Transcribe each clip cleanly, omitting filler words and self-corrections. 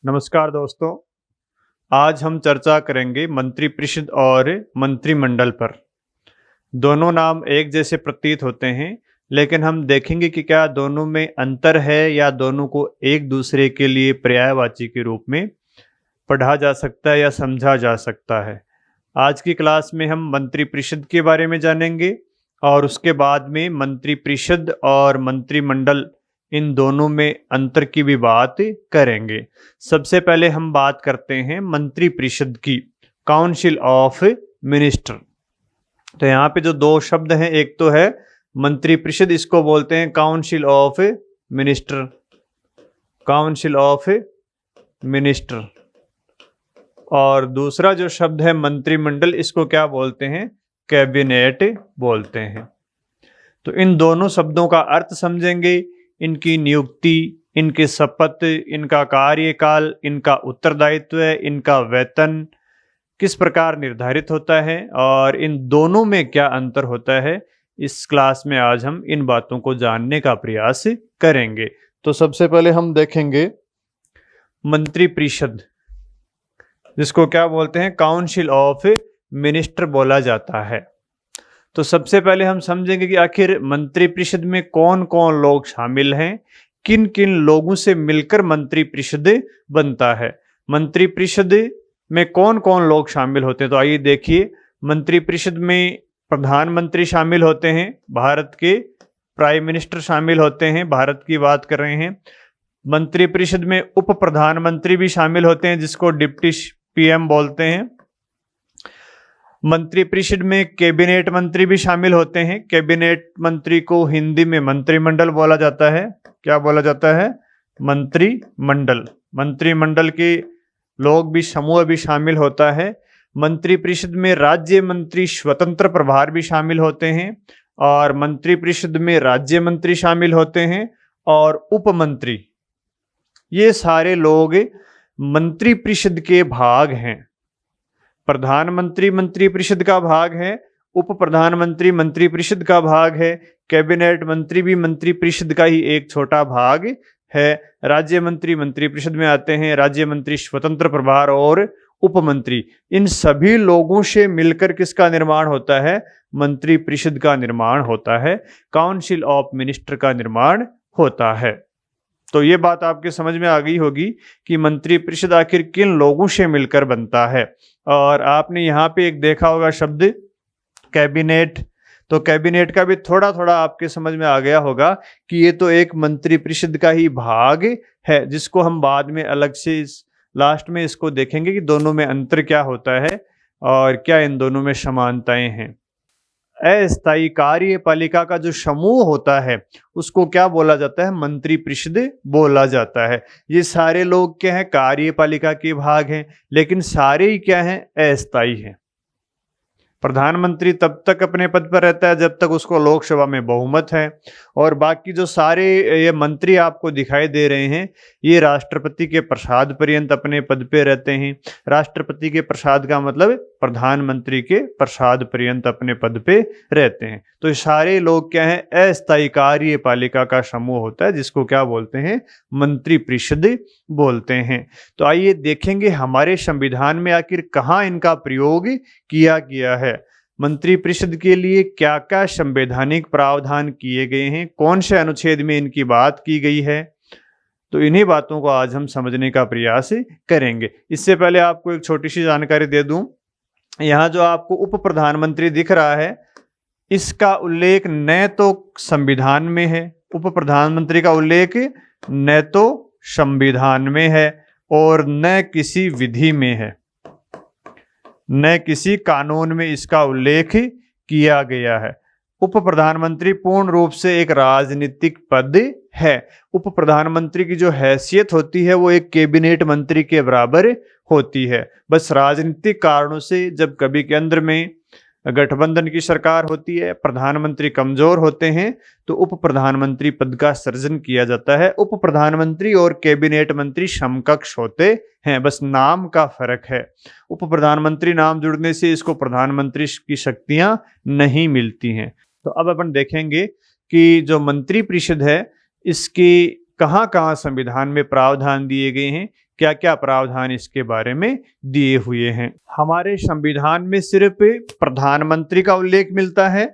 नमस्कार दोस्तों। आज हम चर्चा करेंगे मंत्रिपरिषद और मंत्रिमंडल पर। दोनों नाम एक जैसे प्रतीत होते हैं, लेकिन हम देखेंगे कि क्या दोनों में अंतर है या दोनों को एक दूसरे के लिए पर्यायवाची के रूप में पढ़ा जा सकता है या समझा जा सकता है। आज की क्लास में हम मंत्रिपरिषद के बारे में जानेंगे और उसके बाद में मंत्रिपरिषद और मंत्रिमंडल इन दोनों में अंतर की भी बात करेंगे। सबसे पहले हम बात करते हैं मंत्रिपरिषद की, काउंसिल ऑफ मिनिस्टर। तो यहाँ पे जो दो शब्द हैं, एक तो है मंत्रिपरिषद, इसको बोलते हैं council of minister, council of minister. और दूसरा जो शब्द है मंत्रिमंडल, इसको क्या बोलते हैं? कैबिनेट बोलते हैं। तो इन दोनों शब्दों का अर्थ समझेंगे, इनकी नियुक्ति, इनके शपथ, इनका कार्यकाल, इनका उत्तरदायित्व, इनका वेतन किस प्रकार निर्धारित होता है और इन दोनों में क्या अंतर होता है। इस क्लास में आज हम इन बातों को जानने का प्रयास करेंगे। तो सबसे पहले हम देखेंगे मंत्रिपरिषद, जिसको क्या बोलते हैं? काउंसिल ऑफ मिनिस्टर बोला जाता है। तो सबसे पहले हम समझेंगे कि आखिर मंत्रिपरिषद में कौन कौन लोग शामिल हैं, किन किन लोगों से मिलकर मंत्रिपरिषद बनता है। मंत्रिपरिषद में कौन कौन लोग शामिल होते हैं, तो आइए देखिए। मंत्रिपरिषद में प्रधानमंत्री शामिल होते हैं, भारत के प्राइम मिनिस्टर शामिल होते हैं, भारत की बात कर रहे हैं। मंत्रिपरिषद में उप प्रधानमंत्री भी शामिल होते हैं, जिसको डिप्टी पीएम बोलते हैं। मंत्रिपरिषद में कैबिनेट मंत्री भी शामिल होते हैं। कैबिनेट मंत्री को हिंदी में मंत्रिमंडल बोला जाता है। क्या बोला जाता है? मंत्रिमंडल। मंत्रिमंडल के लोग भी, समूह भी शामिल होता है। मंत्रिपरिषद में राज्य मंत्री स्वतंत्र प्रभार भी शामिल होते हैं और मंत्रिपरिषद में राज्य मंत्री शामिल होते हैं और उप मंत्री। ये सारे लोग मंत्रिपरिषद के भाग हैं। प्रधानमंत्री मंत्रिपरिषद का भाग है, उप प्रधानमंत्री मंत्रिपरिषद का भाग है, कैबिनेट मंत्री भी मंत्रिपरिषद का ही एक छोटा भाग है। राज्य मंत्री मंत्रिपरिषद में आते हैं, राज्य मंत्री स्वतंत्र प्रभार और उप मंत्री। इन सभी लोगों से मिलकर किसका निर्माण होता है? मंत्रिपरिषद का निर्माण होता है, काउंसिल ऑफ मिनिस्टर का निर्माण होता है। तो ये बात आपके समझ में आ गई होगी कि मंत्रिपरिषद आखिर किन लोगों से मिलकर बनता है। और आपने यहाँ पे एक देखा होगा शब्द कैबिनेट, तो कैबिनेट का भी थोड़ा थोड़ा आपके समझ में आ गया होगा कि ये तो एक मंत्रिपरिषद का ही भाग है, जिसको हम बाद में अलग से लास्ट में इसको देखेंगे कि दोनों में अंतर क्या होता है और क्या इन दोनों में समानताएं हैं। अस्थायी कार्यपालिका का जो समूह होता है उसको क्या बोला जाता है? मंत्रिपरिषद बोला जाता है। ये सारे लोग क्या हैं? कार्यपालिका के भाग हैं, लेकिन सारे ही क्या हैं? अस्थायी हैं। प्रधानमंत्री तब तक अपने पद पर रहता है जब तक उसको लोकसभा में बहुमत है, और बाकी जो सारे ये मंत्री आपको दिखाई दे रहे हैं, ये राष्ट्रपति के प्रसाद पर्यंत अपने पद पे रहते हैं। राष्ट्रपति के प्रसाद का मतलब प्रधानमंत्री के प्रसाद पर्यंत अपने पद पे रहते हैं। तो ये सारे लोग क्या हैं? अस्थायी कार्यपालिका का समूह होता है, जिसको क्या बोलते हैं? मंत्रिपरिषद बोलते हैं। तो आइए देखेंगे हमारे संविधान में आखिर कहाँ इनका प्रयोग किया गया है। मंत्रिपरिषद के लिए क्या क्या संवैधानिक प्रावधान किए गए हैं, कौन से अनुच्छेद में इनकी बात की गई है। तो इन्हीं बातों को आज हम समझने का प्रयास करेंगे। इससे पहले आपको एक छोटी सी जानकारी दे दूं, यहाँ जो आपको उप प्रधानमंत्री दिख रहा है, इसका उल्लेख न तो संविधान में है, उप प्रधानमंत्री का उल्लेख न तो संविधान में है और न किसी विधि में है, न किसी कानून में इसका उल्लेख किया गया है। उप प्रधानमंत्री पूर्ण रूप से एक राजनीतिक पद है। उप प्रधानमंत्री की जो हैसियत होती है वो एक कैबिनेट मंत्री के बराबर होती है। बस राजनीतिक कारणों से जब कभी केंद्र में गठबंधन की सरकार होती है, प्रधानमंत्री कमजोर होते हैं, तो उप प्रधानमंत्री पद का सृजन किया जाता है। उप प्रधानमंत्री और कैबिनेट मंत्री समकक्ष होते हैं, बस नाम का फर्क है। उप प्रधानमंत्री नाम जुड़ने से इसको प्रधानमंत्री की शक्तियां नहीं मिलती हैं। तो अब अपन देखेंगे कि जो मंत्रिपरिषद है, इसकी कहाँ कहाँ संविधान में प्रावधान दिए गए हैं, क्या क्या प्रावधान इसके बारे में दिए हुए हैं। हमारे संविधान में सिर्फ प्रधानमंत्री का उल्लेख मिलता है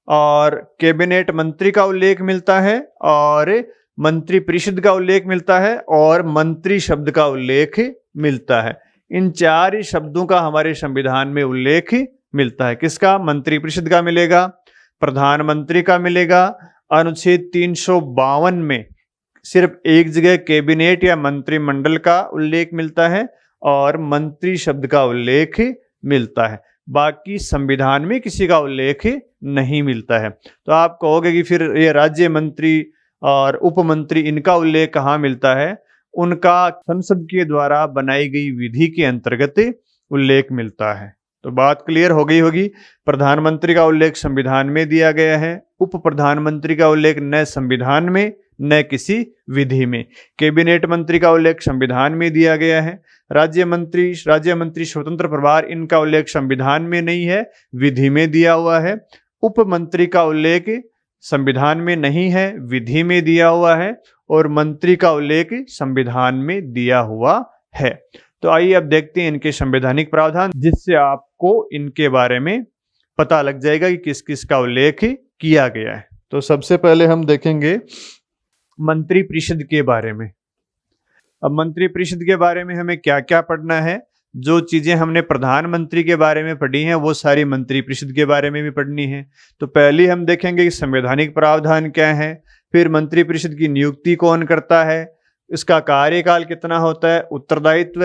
और कैबिनेट मंत्री का उल्लेख मिलता है और मंत्रिपरिषद का उल्लेख मिलता है और मंत्री शब्द का उल्लेख मिलता है। इन चार ही शब्दों का हमारे संविधान में उल्लेख मिलता है। किसका? मंत्रिपरिषद का मिलेगा, प्रधानमंत्री का मिलेगा। अनुच्छेद 352 में सिर्फ एक जगह कैबिनेट या मंत्रिमंडल का उल्लेख मिलता है और मंत्री शब्द का उल्लेख मिलता है। बाकी संविधान में किसी का उल्लेख नहीं मिलता है। तो आप कहोगे कि फिर ये राज्य मंत्री और उप मंत्री इनका उल्लेख कहाँ मिलता है? उनका संसद के द्वारा बनाई गई विधि के अंतर्गत उल्लेख मिलता है। तो बात क्लियर हो गई होगी। प्रधानमंत्री का उल्लेख संविधान में दिया गया है, उप प्रधानमंत्री का उल्लेख न संविधान में न किसी विधि में। कैबिनेट मंत्री का उल्लेख संविधान में दिया गया है। राज्य मंत्री स्वतंत्र प्रभार इनका उल्लेख संविधान में नहीं है, विधि में दिया हुआ है। उप मंत्री का उल्लेख संविधान में नहीं है, विधि में दिया हुआ है और मंत्री का उल्लेख संविधान में दिया हुआ है। तो आइए अब देखते हैं इनके संवैधानिक प्रावधान, जिससे आपको इनके बारे में पता लग जाएगा कि किस किस का उल्लेख किया गया है। तो सबसे पहले हम देखेंगे मंत्रिपरिषद के बारे में। अब मंत्रिपरिषद के बारे में हमें क्या क्या पढ़ना है? जो चीजें हमने प्रधानमंत्री के बारे में पढ़ी हैं वो सारी मंत्रिपरिषद के बारे में भी पढ़नी है। तो पहले हम देखेंगे कि संवैधानिक प्रावधान क्या है, फिर मंत्रिपरिषद की नियुक्ति कौन करता है, इसका कार्यकाल कितना होता है, उत्तरदायित्व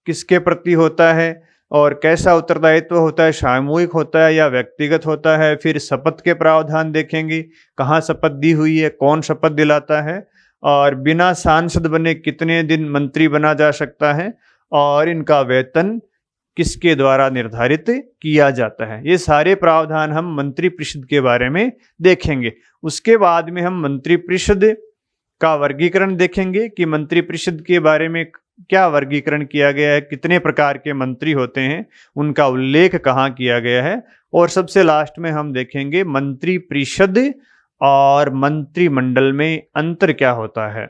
किसके प्रति होता है और कैसा उत्तरदायित्व होता है, सामूहिक होता है या व्यक्तिगत होता है। फिर शपथ के प्रावधान देखेंगे, कहाँ शपथ दी हुई है, कौन शपथ दिलाता है और बिना सांसद बने कितने दिन मंत्री बना जा सकता है और इनका वेतन किसके द्वारा निर्धारित किया जाता है। ये सारे प्रावधान हम मंत्रिपरिषद के बारे में देखेंगे। उसके बाद में हम मंत्रिपरिषद का वर्गीकरण देखेंगे कि मंत्रिपरिषद के बारे में क्या वर्गीकरण किया गया है, कितने प्रकार के मंत्री होते हैं, उनका उल्लेख कहाँ किया गया है। और सबसे लास्ट में हम देखेंगे मंत्रिपरिषद और मंत्रिमंडल में अंतर क्या होता है।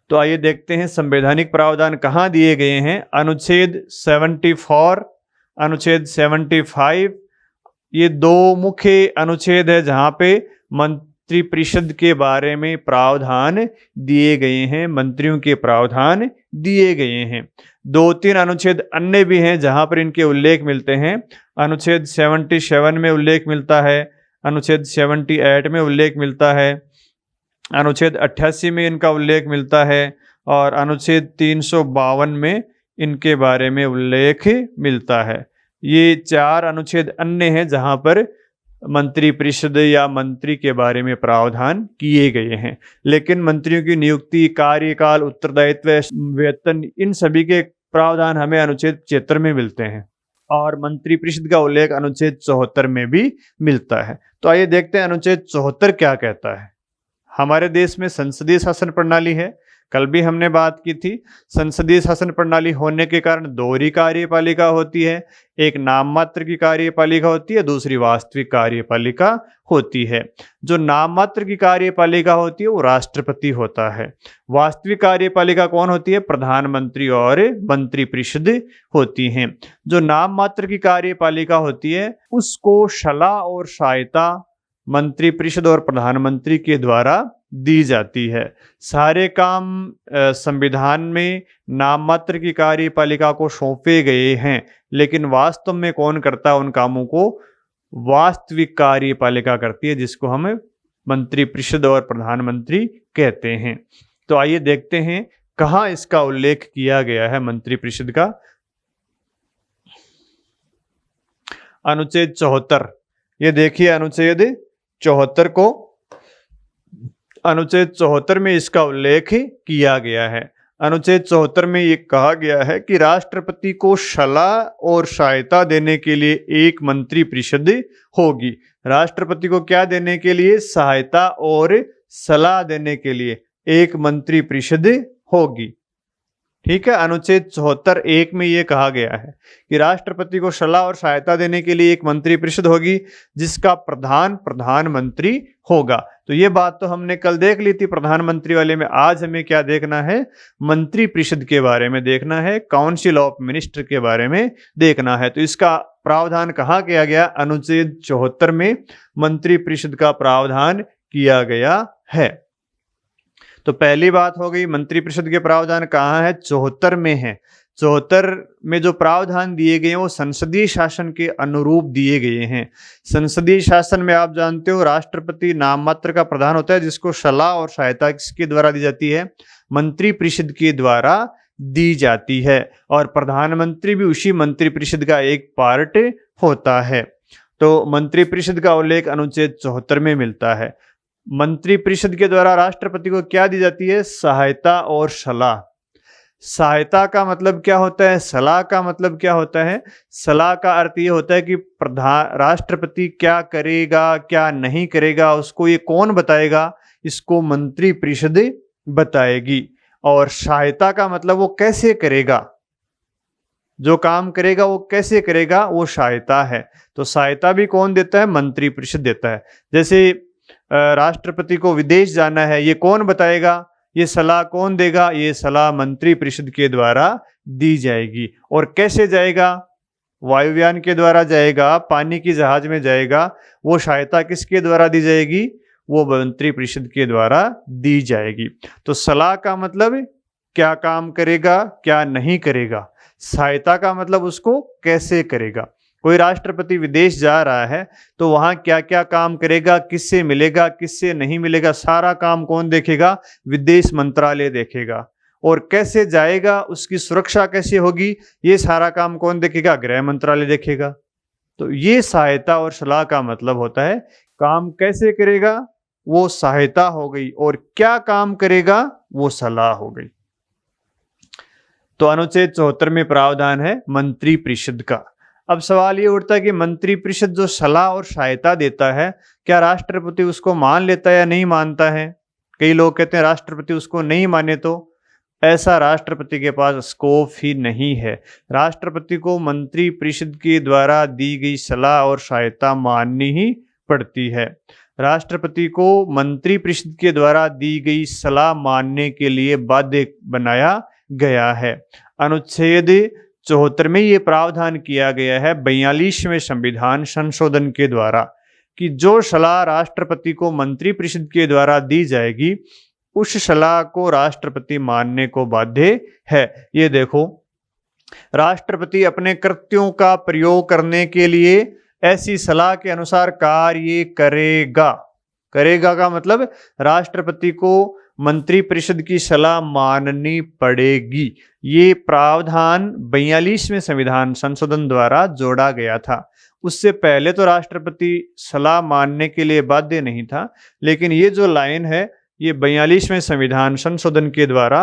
तो आइए देखते हैं संवैधानिक प्रावधान कहाँ दिए गए हैं। अनुच्छेद 74, अनुच्छेद 75, ये दो मुख्य अनुच्छेद है जहाँ पे मंत्रिपरिषद के बारे में प्रावधान दिए गए हैं, मंत्रियों के प्रावधान दिए गए हैं। 2-3 अनुच्छेद अन्य भी हैं जहाँ पर इनके उल्लेख मिलते हैं। अनुच्छेद 77 में उल्लेख मिलता है, अनुच्छेद 78 में उल्लेख मिलता है, अनुच्छेद 88 में इनका उल्लेख मिलता है और अनुच्छेद 352 में इनके बारे में उल्लेख मिलता है। ये 4 अनुच्छेद अन्य हैं जहाँ पर मंत्रिपरिषद या मंत्री के बारे में प्रावधान किए गए हैं। लेकिन मंत्रियों की नियुक्ति, कार्यकाल, उत्तरदायित्व, वेतन, इन सभी के प्रावधान हमें अनुच्छेद 76 में मिलते हैं और मंत्रिपरिषद का उल्लेख अनुच्छेद 74 में भी मिलता है। तो आइए देखते हैं अनुच्छेद 74 क्या कहता है। हमारे देश में संसदीय शासन प्रणाली है, कल भी हमने बात की थी। संसदीय शासन प्रणाली होने के कारण दोहरी कार्यपालिका होती है, एक नाम मात्र की कार्यपालिका होती है, दूसरी वास्तविक कार्यपालिका होती है। जो नाम मात्र की कार्यपालिका होती है वो राष्ट्रपति होता है। वास्तविक कार्यपालिका कौन होती है? प्रधानमंत्री और मंत्रिपरिषद होती हैं। जो नाम मात्र की कार्यपालिका होती है उसको सलाह और सहायता मंत्रिपरिषद और प्रधानमंत्री के द्वारा दी जाती है। सारे काम संविधान में नाम मात्र की कार्यपालिका को सौंपे गए हैं, लेकिन वास्तव में कौन करता है उन कामों को? वास्तविक कार्यपालिका करती है, जिसको हम मंत्रिपरिषद और प्रधानमंत्री कहते हैं। तो आइए देखते हैं कहाँ इसका उल्लेख किया गया है मंत्रिपरिषद का। अनुच्छेद 74, ये देखिए अनुच्छेद 74 को, अनुच्छेद 74 में इसका उल्लेख किया गया है। अनुच्छेद 74 में ये कहा गया है कि राष्ट्रपति को सलाह और सहायता देने के लिए एक मंत्रिपरिषद होगी। राष्ट्रपति को क्या देने के लिए? सहायता और सलाह देने के लिए एक मंत्रिपरिषद होगी। ठीक है। अनुच्छेद 74(1) में ये कहा गया है कि राष्ट्रपति को सलाह और सहायता देने के लिए एक मंत्रिपरिषद होगी जिसका प्रधान प्रधानमंत्री होगा। तो ये बात तो हमने कल देख ली थी प्रधानमंत्री वाले में। आज हमें क्या देखना है? मंत्रिपरिषद के बारे में देखना है, काउंसिल ऑफ मिनिस्टर के बारे में देखना है। तो इसका प्रावधान कहाँ किया गया? अनुच्छेद 74 में मंत्रिपरिषद का प्रावधान किया गया है। तो पहली बात हो गई, मंत्रिपरिषद के प्रावधान कहाँ है? 74 में है। 74 में जो प्रावधान दिए गए हैं वो संसदीय शासन के अनुरूप दिए गए हैं। संसदीय शासन में आप जानते हो राष्ट्रपति नाम मात्र का प्रधान होता है जिसको सलाह और सहायता किसके द्वारा दी जाती है? मंत्रिपरिषद के द्वारा दी जाती है। और प्रधानमंत्री भी उसी मंत्रिपरिषद का एक पार्ट होता है। तो मंत्रिपरिषद का उल्लेख अनुच्छेद 74 में मिलता है। मंत्रिपरिषद के द्वारा राष्ट्रपति को क्या दी जाती है? सहायता और सलाह। सहायता का मतलब क्या होता है? सलाह का मतलब क्या होता है? सलाह का अर्थ ये होता है कि राष्ट्रपति क्या करेगा क्या नहीं करेगा उसको ये कौन बताएगा? इसको मंत्रिपरिषद बताएगी। और सहायता का मतलब वो कैसे करेगा, जो काम करेगा वो कैसे करेगा, वो सहायता है। तो सहायता भी कौन देता है? मंत्रिपरिषद देता है। जैसे राष्ट्रपति को विदेश जाना है, ये कौन बताएगा? ये सलाह कौन देगा? ये सलाह मंत्रिपरिषद के द्वारा दी जाएगी। और कैसे जाएगा? वायुयान के द्वारा जाएगा, पानी की जहाज में जाएगा। वो सहायता किसके द्वारा दी जाएगी? वो मंत्रिपरिषद के द्वारा दी जाएगी। तो सलाह का मतलब क्या काम करेगा क्या नहीं करेगा, सहायता का मतलब उसको कैसे करेगा। कोई राष्ट्रपति विदेश जा रहा है तो वहां क्या क्या काम करेगा, किससे मिलेगा किससे नहीं मिलेगा, सारा काम कौन देखेगा? विदेश मंत्रालय देखेगा। और कैसे जाएगा, उसकी सुरक्षा कैसे होगी, ये सारा काम कौन देखेगा? गृह मंत्रालय देखेगा। तो ये सहायता और सलाह का मतलब होता है। काम कैसे करेगा वो सहायता हो गई, और क्या काम करेगा वो सलाह हो गई। तो अनुच्छेद 74 में प्रावधान है मंत्रिपरिषद का। अब सवाल ये उठता है कि मंत्रिपरिषद जो सलाह और सहायता देता है, क्या राष्ट्रपति उसको मान लेता है या नहीं मानता है? कई लोग कहते हैं राष्ट्रपति उसको नहीं माने, तो ऐसा राष्ट्रपति के पास स्कोप ही नहीं है। राष्ट्रपति को मंत्रिपरिषद के द्वारा दी गई सलाह और सहायता माननी ही पड़ती है। राष्ट्रपति को मंत्रिपरिषद के द्वारा दी गई सलाह मानने के लिए बाध्य बनाया गया है। अनुच्छेद 74 में ये प्रावधान किया गया है 42वें संविधान संशोधन के द्वारा कि जो सलाह राष्ट्रपति को मंत्रिपरिषद के द्वारा दी जाएगी उस सलाह को राष्ट्रपति मानने को बाध्य है। ये देखो, राष्ट्रपति अपने कृत्यों का प्रयोग करने के लिए ऐसी सलाह के अनुसार कार्य करेगा। करेगा का मतलब राष्ट्रपति को मंत्रिपरिषद की सलाह माननी पड़ेगी। ये प्रावधान 42वें संविधान संशोधन द्वारा जोड़ा गया था। उससे पहले तो राष्ट्रपति सलाह मानने के लिए बाध्य नहीं था, लेकिन ये जो लाइन है ये 42वें संविधान संशोधन के द्वारा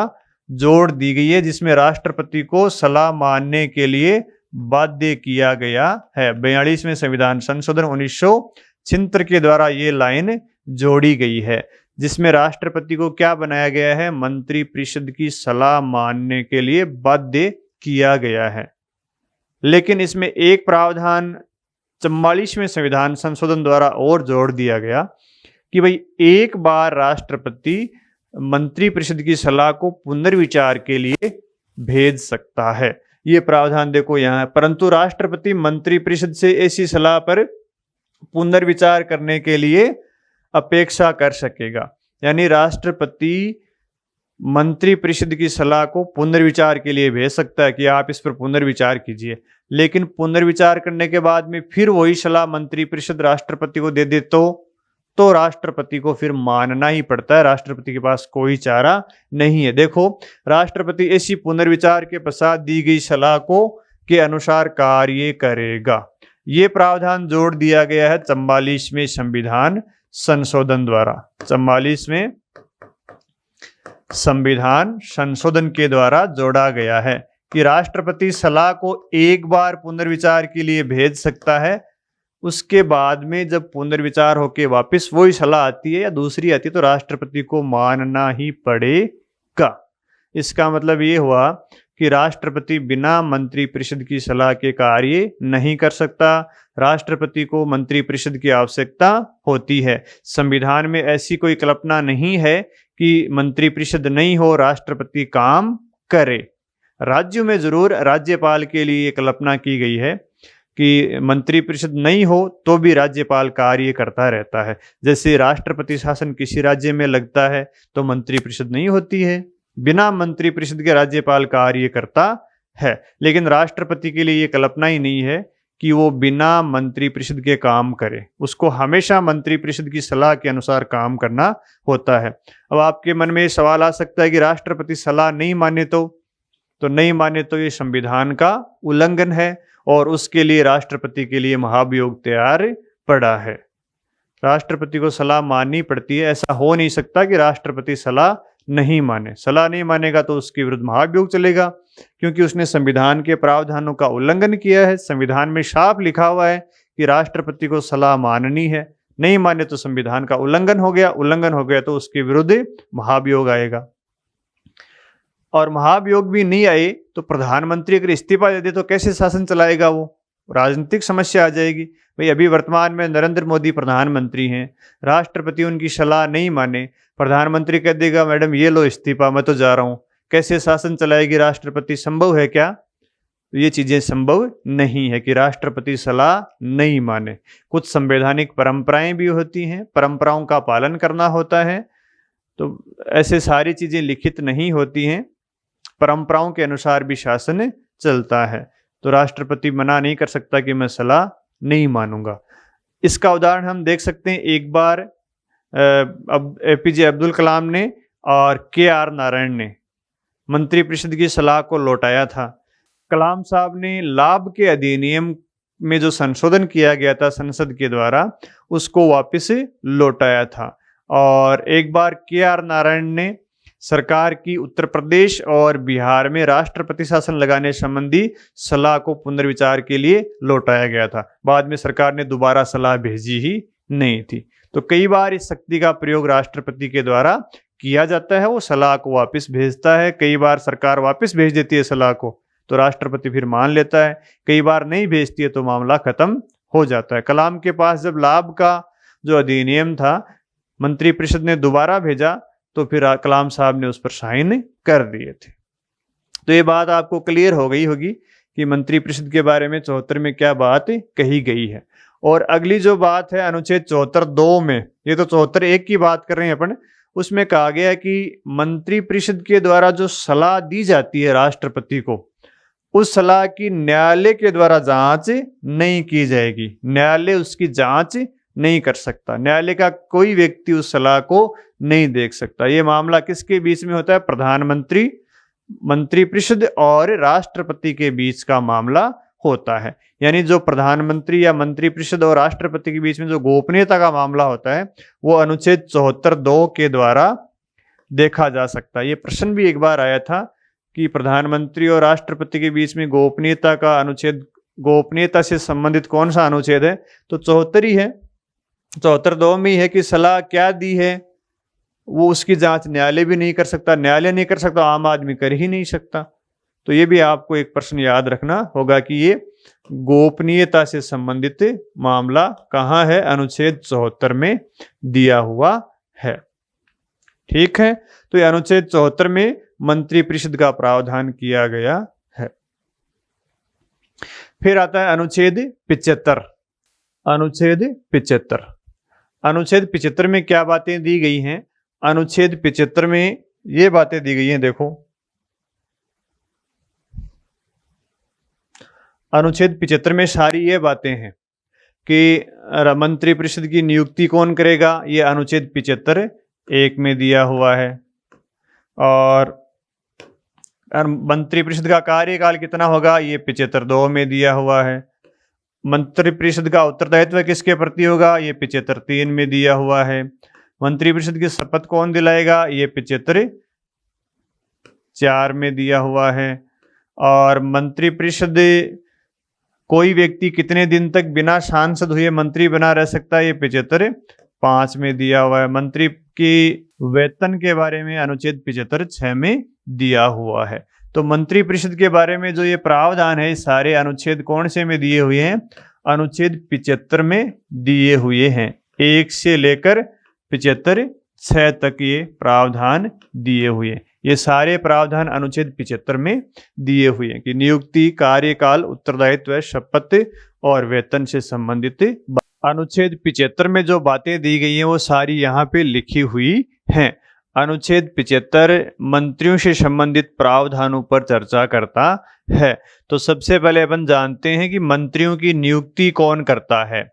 जोड़ दी गई है, जिसमें राष्ट्रपति को सलाह मानने के लिए बाध्य किया गया है। 42वें संविधान संशोधन 1976 के द्वारा ये लाइन जोड़ी गई है, जिसमें राष्ट्रपति को क्या बनाया गया है? मंत्रिपरिषद की सलाह मानने के लिए बाध्य किया गया है। लेकिन इसमें एक प्रावधान 44वें संविधान संशोधन द्वारा और जोड़ दिया गया कि भाई एक बार राष्ट्रपति मंत्रिपरिषद की सलाह को पुनर्विचार के लिए भेज सकता है। ये प्रावधान देखो यहाँ है। परंतु राष्ट्रपति मंत्रिपरिषद से ऐसी सलाह पर पुनर्विचार करने के लिए अपेक्षा कर सकेगा। यानी राष्ट्रपति मंत्रिपरिषद की सलाह को पुनर्विचार के लिए भेज सकता है कि आप इस पर पुनर्विचार कीजिए, लेकिन पुनर्विचार करने के बाद में फिर वही सलाह मंत्रिपरिषद राष्ट्रपति को दे दे तो राष्ट्रपति को फिर मानना ही पड़ता है। राष्ट्रपति के पास कोई चारा नहीं है। देखो, राष्ट्रपति ऐसी पुनर्विचार के पश्चात दी गई सलाह को के अनुसार कार्य करेगा। ये प्रावधान जोड़ दिया गया है 44वें संविधान संशोधन द्वारा। 44वें संविधान संशोधन के द्वारा जोड़ा गया है कि राष्ट्रपति सलाह को एक बार पुनर्विचार के लिए भेज सकता है। उसके बाद में जब पुनर्विचार होके वापस वही सलाह आती है या दूसरी आती है तो राष्ट्रपति को मानना ही पड़ेगा। इसका मतलब ये हुआ कि राष्ट्रपति बिना मंत्रिपरिषद की सलाह के कार्य नहीं कर सकता। राष्ट्रपति को मंत्रिपरिषद की आवश्यकता होती है। संविधान में ऐसी कोई कल्पना नहीं है कि मंत्रिपरिषद नहीं हो, राष्ट्रपति काम करे। राज्यों में जरूर राज्यपाल के लिए ये कल्पना की गई है कि मंत्रिपरिषद नहीं हो तो भी राज्यपाल कार्य करता रहता है। जैसे राष्ट्रपति शासन किसी राज्य में लगता है तो मंत्रिपरिषद नहीं होती है, बिना मंत्रिपरिषद के राज्यपाल कार्य करता है। लेकिन राष्ट्रपति के लिए ये कल्पना ही नहीं है कि वो बिना मंत्रिपरिषद के काम करे, उसको हमेशा मंत्रिपरिषद की सलाह के अनुसार काम करना होता है। अब आपके मन में ये सवाल आ सकता है कि राष्ट्रपति सलाह नहीं माने तो नहीं माने तो ये संविधान का उल्लंघन है और उसके लिए राष्ट्रपति के लिए महाभियोग तैयार पड़ा है। राष्ट्रपति को सलाह माननी पड़ती है। ऐसा हो नहीं सकता कि राष्ट्रपति सलाह नहीं माने। सलाह नहीं मानेगा तो उसके विरुद्ध महाभियोग चलेगा, क्योंकि उसने संविधान के प्रावधानों का उल्लंघन किया है। संविधान में साफ लिखा हुआ है कि राष्ट्रपति को सलाह माननी है, नहीं माने तो संविधान का उल्लंघन हो गया। उल्लंघन हो गया तो उसके विरुद्ध महाभियोग आएगा। और महाभियोग भी नहीं आए तो प्रधानमंत्री अगर इस्तीफा दे दे तो कैसे शासन चलाएगा वो? राजनीतिक समस्या आ जाएगी। भाई अभी वर्तमान में नरेंद्र मोदी प्रधानमंत्री हैं, राष्ट्रपति उनकी सलाह नहीं माने, प्रधानमंत्री कह देगा मैडम ये लो इस्तीफा, मैं तो जा रहा हूँ, कैसे शासन चलाएगी राष्ट्रपति? संभव है क्या? तो ये चीजें संभव नहीं है कि राष्ट्रपति सलाह नहीं माने। कुछ संवैधानिक परंपराएं भी होती हैं, परंपराओं का पालन करना होता है। तो ऐसे सारी चीजें लिखित नहीं होती हैं, परंपराओं के अनुसार भी शासन चलता है। तो राष्ट्रपति मना नहीं कर सकता कि मैं सलाह नहीं मानूंगा। इसका उदाहरण हम देख सकते हैं। एक बार अब एपीजे अब्दुल कलाम ने और के.आर. नारायण ने मंत्रिपरिषद की सलाह को लौटाया था। कलाम साहब ने लाभ के अधिनियम में जो संशोधन किया गया था संसद के द्वारा, उसको वापस लौटाया था। और एक बार के.आर. नारायण ने सरकार की उत्तर प्रदेश और बिहार में राष्ट्रपति शासन लगाने संबंधी सलाह को पुनर्विचार के लिए लौटाया गया था। बाद में सरकार ने दोबारा सलाह भेजी ही नहीं थी। तो कई बार इस शक्ति का प्रयोग राष्ट्रपति के द्वारा किया जाता है, वो सलाह को वापस भेजता है। कई बार सरकार वापस भेज देती है सलाह को तो राष्ट्रपति फिर मान लेता है, कई बार नहीं भेजती है तो मामला खत्म हो जाता है। कलाम के पास जब लाभ का जो अधिनियम था मंत्रिपरिषद ने दोबारा भेजा तो फिर कलाम साहब ने उस पर साइन कर दिए थे। तो ये बात आपको क्लियर हो गई होगी कि मंत्रिपरिषद के बारे में 74 में क्या बात कही गई है। और अगली जो बात है अनुच्छेद 74(2) में, ये तो 74(1) की बात कर रहे हैं अपन, उसमें कहा गया है कि मंत्रिपरिषद के द्वारा जो सलाह दी जाती है राष्ट्रपति को, उस सलाह की न्यायालय के द्वारा जांच नहीं की जाएगी। न्यायालय उसकी जांच नहीं कर सकता, न्यायालय का कोई व्यक्ति उस सलाह को नहीं देख सकता। ये मामला किसके बीच में होता है? प्रधानमंत्री, मंत्रिपरिषद और राष्ट्रपति के बीच का मामला होता है। यानी जो प्रधानमंत्री या मंत्रिपरिषद और राष्ट्रपति के बीच में जो गोपनीयता का मामला होता है वो अनुच्छेद 74(2) के द्वारा देखा जा सकता है। ये प्रश्न भी एक बार आया था कि प्रधानमंत्री और राष्ट्रपति के बीच में गोपनीयता का अनुच्छेद, गोपनीयता से संबंधित कौन सा अनुच्छेद है? तो 74 ही है। 74(2) में ही है कि सलाह क्या दी है वो उसकी जांच न्यायालय भी नहीं कर सकता, न्यायालय नहीं कर सकता, आम आदमी कर ही नहीं सकता। तो ये भी आपको एक प्रश्न याद रखना होगा कि ये गोपनीयता से संबंधित मामला कहाँ है? अनुच्छेद 74 में दिया हुआ है। ठीक है, तो ये अनुच्छेद 74 में मंत्रिपरिषद का प्रावधान किया गया है। फिर आता है अनुच्छेद 75। अनुच्छेद 75, अनुच्छेद 75 में क्या बातें दी गई हैं? अनुच्छेद 75 में ये बातें दी गई हैं, देखो। अनुच्छेद 75 में सारी ये बातें हैं कि मंत्रिपरिषद की नियुक्ति कौन करेगा, ये अनुच्छेद 75(1) में दिया हुआ है। और मंत्रिपरिषद का कार्यकाल कितना होगा, ये 75(2) में दिया हुआ है। मंत्रिपरिषद का उत्तरदायित्व किसके प्रति होगा, ये 75(3) में दिया हुआ है। मंत्रिपरिषद की शपथ कौन दिलाएगा, ये 75(4) में दिया हुआ है। और मंत्रिपरिषद, कोई व्यक्ति कितने दिन तक बिना सांसद हुए मंत्री बना रह सकता है, ये 75(5) में दिया हुआ है। मंत्री कि वेतन के बारे में अनुच्छेद 75(6) में दिया हुआ है। तो मंत्रिपरिषद के बारे में जो ये प्रावधान है, सारे अनुच्छेद कौन से में दिए हुए हैं? अनुच्छेद 75 में दिए हुए हैं। 1 से लेकर 75 6 तक ये प्रावधान दिए हुए हैं। ये सारे प्रावधान अनुच्छेद 75 में दिए हुए हैं कि नियुक्ति, कार्यकाल, उत्तरदायित्व, शपथ और वेतन से संबंधित अनुच्छेद 75 में जो बातें दी गई हैं वो सारी यहाँ पे लिखी हुई हैं। अनुच्छेद 75 मंत्रियों से संबंधित प्रावधानों पर चर्चा करता है। तो सबसे पहले अपन जानते हैं कि मंत्रियों की नियुक्ति कौन करता है।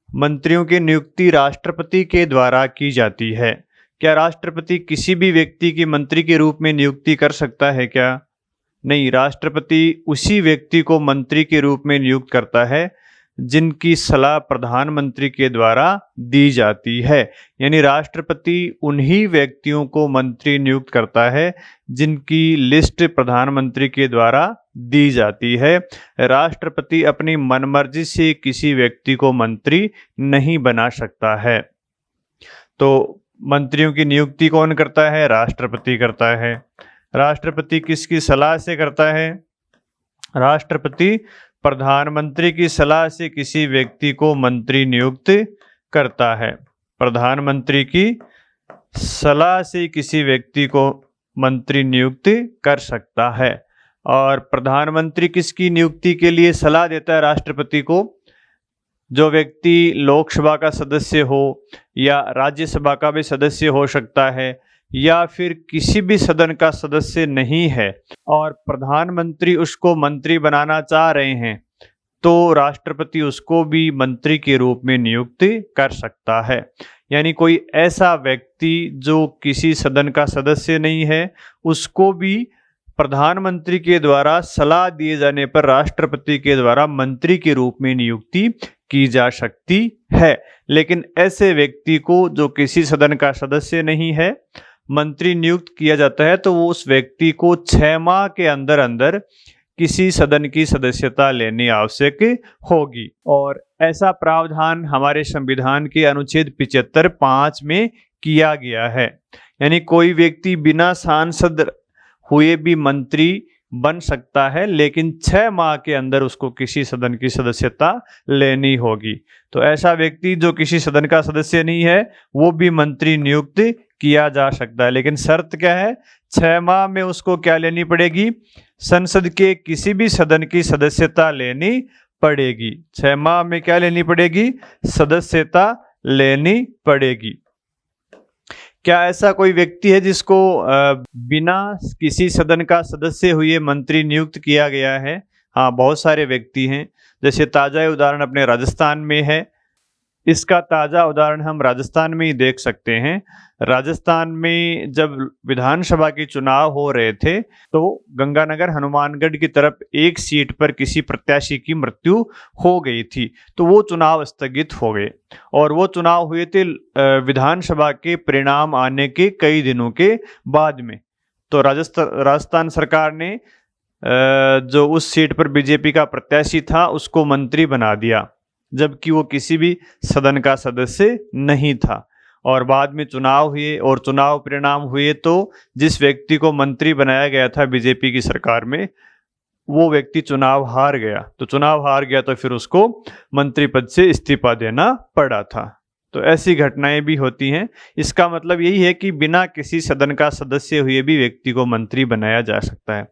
मंत्रियों की नियुक्ति राष्ट्रपति के द्वारा की जाती है। क्या राष्ट्रपति किसी भी व्यक्ति की मंत्री के रूप में नियुक्ति कर सकता है क्या? नहीं, राष्ट्रपति उसी व्यक्ति को मंत्री के रूप में नियुक्त करता है जिनकी सलाह प्रधानमंत्री के द्वारा दी जाती है। यानी राष्ट्रपति उन्हीं व्यक्तियों को मंत्री नियुक्त करता है जिनकी लिस्ट प्रधानमंत्री के द्वारा दी जाती है। राष्ट्रपति अपनी मनमर्जी से किसी व्यक्ति को मंत्री नहीं बना सकता है। तो मंत्रियों की नियुक्ति कौन करता है? राष्ट्रपति करता है। राष्ट्रपति किसकी सलाह से करता है? राष्ट्रपति प्रधानमंत्री की सलाह से किसी व्यक्ति को मंत्री नियुक्त करता है। प्रधानमंत्री की सलाह से किसी व्यक्ति को मंत्री नियुक्त कर सकता है। और प्रधानमंत्री किसकी नियुक्ति के लिए सलाह देता है राष्ट्रपति को? जो व्यक्ति लोकसभा का सदस्य हो या राज्यसभा का भी सदस्य हो सकता है या फिर किसी भी सदन का सदस्य नहीं है और प्रधानमंत्री उसको मंत्री बनाना चाह रहे हैं, तो राष्ट्रपति उसको भी मंत्री के रूप में नियुक्त कर सकता है। यानी कोई ऐसा व्यक्ति जो किसी सदन का सदस्य नहीं है, उसको भी प्रधानमंत्री के द्वारा सलाह दिए जाने पर राष्ट्रपति के द्वारा मंत्री के रूप में नियुक्ति की जा सकती है। लेकिन ऐसे व्यक्ति को जो किसी सदन का सदस्य नहीं है मंत्री नियुक्त किया जाता है, तो वो उस व्यक्ति को 6 माह के अंदर अंदर किसी सदन की सदस्यता लेनी आवश्यक होगी। और ऐसा प्रावधान हमारे संविधान के अनुच्छेद 75(5) में किया गया है। यानी कोई व्यक्ति बिना सांसद हुए भी मंत्री बन सकता है, लेकिन 6 माह के अंदर उसको किसी सदन की सदस्यता लेनी होगी। तो ऐसा व्यक्ति जो किसी सदन का सदस्य नहीं है वो भी मंत्री नियुक्त किया जा सकता है, लेकिन शर्त क्या है? 6 माह में उसको क्या लेनी पड़ेगी? संसद के किसी भी सदन की सदस्यता लेनी पड़ेगी। 6 माह में क्या लेनी पड़ेगी? सदस्यता लेनी पड़ेगी। क्या ऐसा कोई व्यक्ति है जिसको बिना किसी सदन का सदस्य हुए मंत्री नियुक्त किया गया है? हाँ, बहुत सारे व्यक्ति हैं। जैसे ताजा उदाहरण अपने राजस्थान में है। इसका ताजा उदाहरण हम राजस्थान में ही देख सकते हैं। राजस्थान में जब विधानसभा के चुनाव हो रहे थे तो गंगानगर हनुमानगढ़ की तरफ एक सीट पर किसी प्रत्याशी की मृत्यु हो गई थी, तो वो चुनाव स्थगित हो गए और वो चुनाव हुए थे विधानसभा के परिणाम आने के कई दिनों के बाद में। तो राजस्थान सरकार ने जो उस सीट पर बीजेपी का प्रत्याशी था उसको मंत्री बना दिया, जबकि वो किसी भी सदन का सदस्य नहीं था। और बाद में चुनाव हुए और चुनाव परिणाम हुए तो जिस व्यक्ति को मंत्री बनाया गया था बीजेपी की सरकार में, वो व्यक्ति चुनाव हार गया। तो चुनाव हार गया तो फिर उसको मंत्री पद से इस्तीफा देना पड़ा था। तो ऐसी घटनाएं भी होती हैं। इसका मतलब यही है कि बिना किसी सदन का सदस्य हुए भी व्यक्ति को मंत्री बनाया जा सकता है।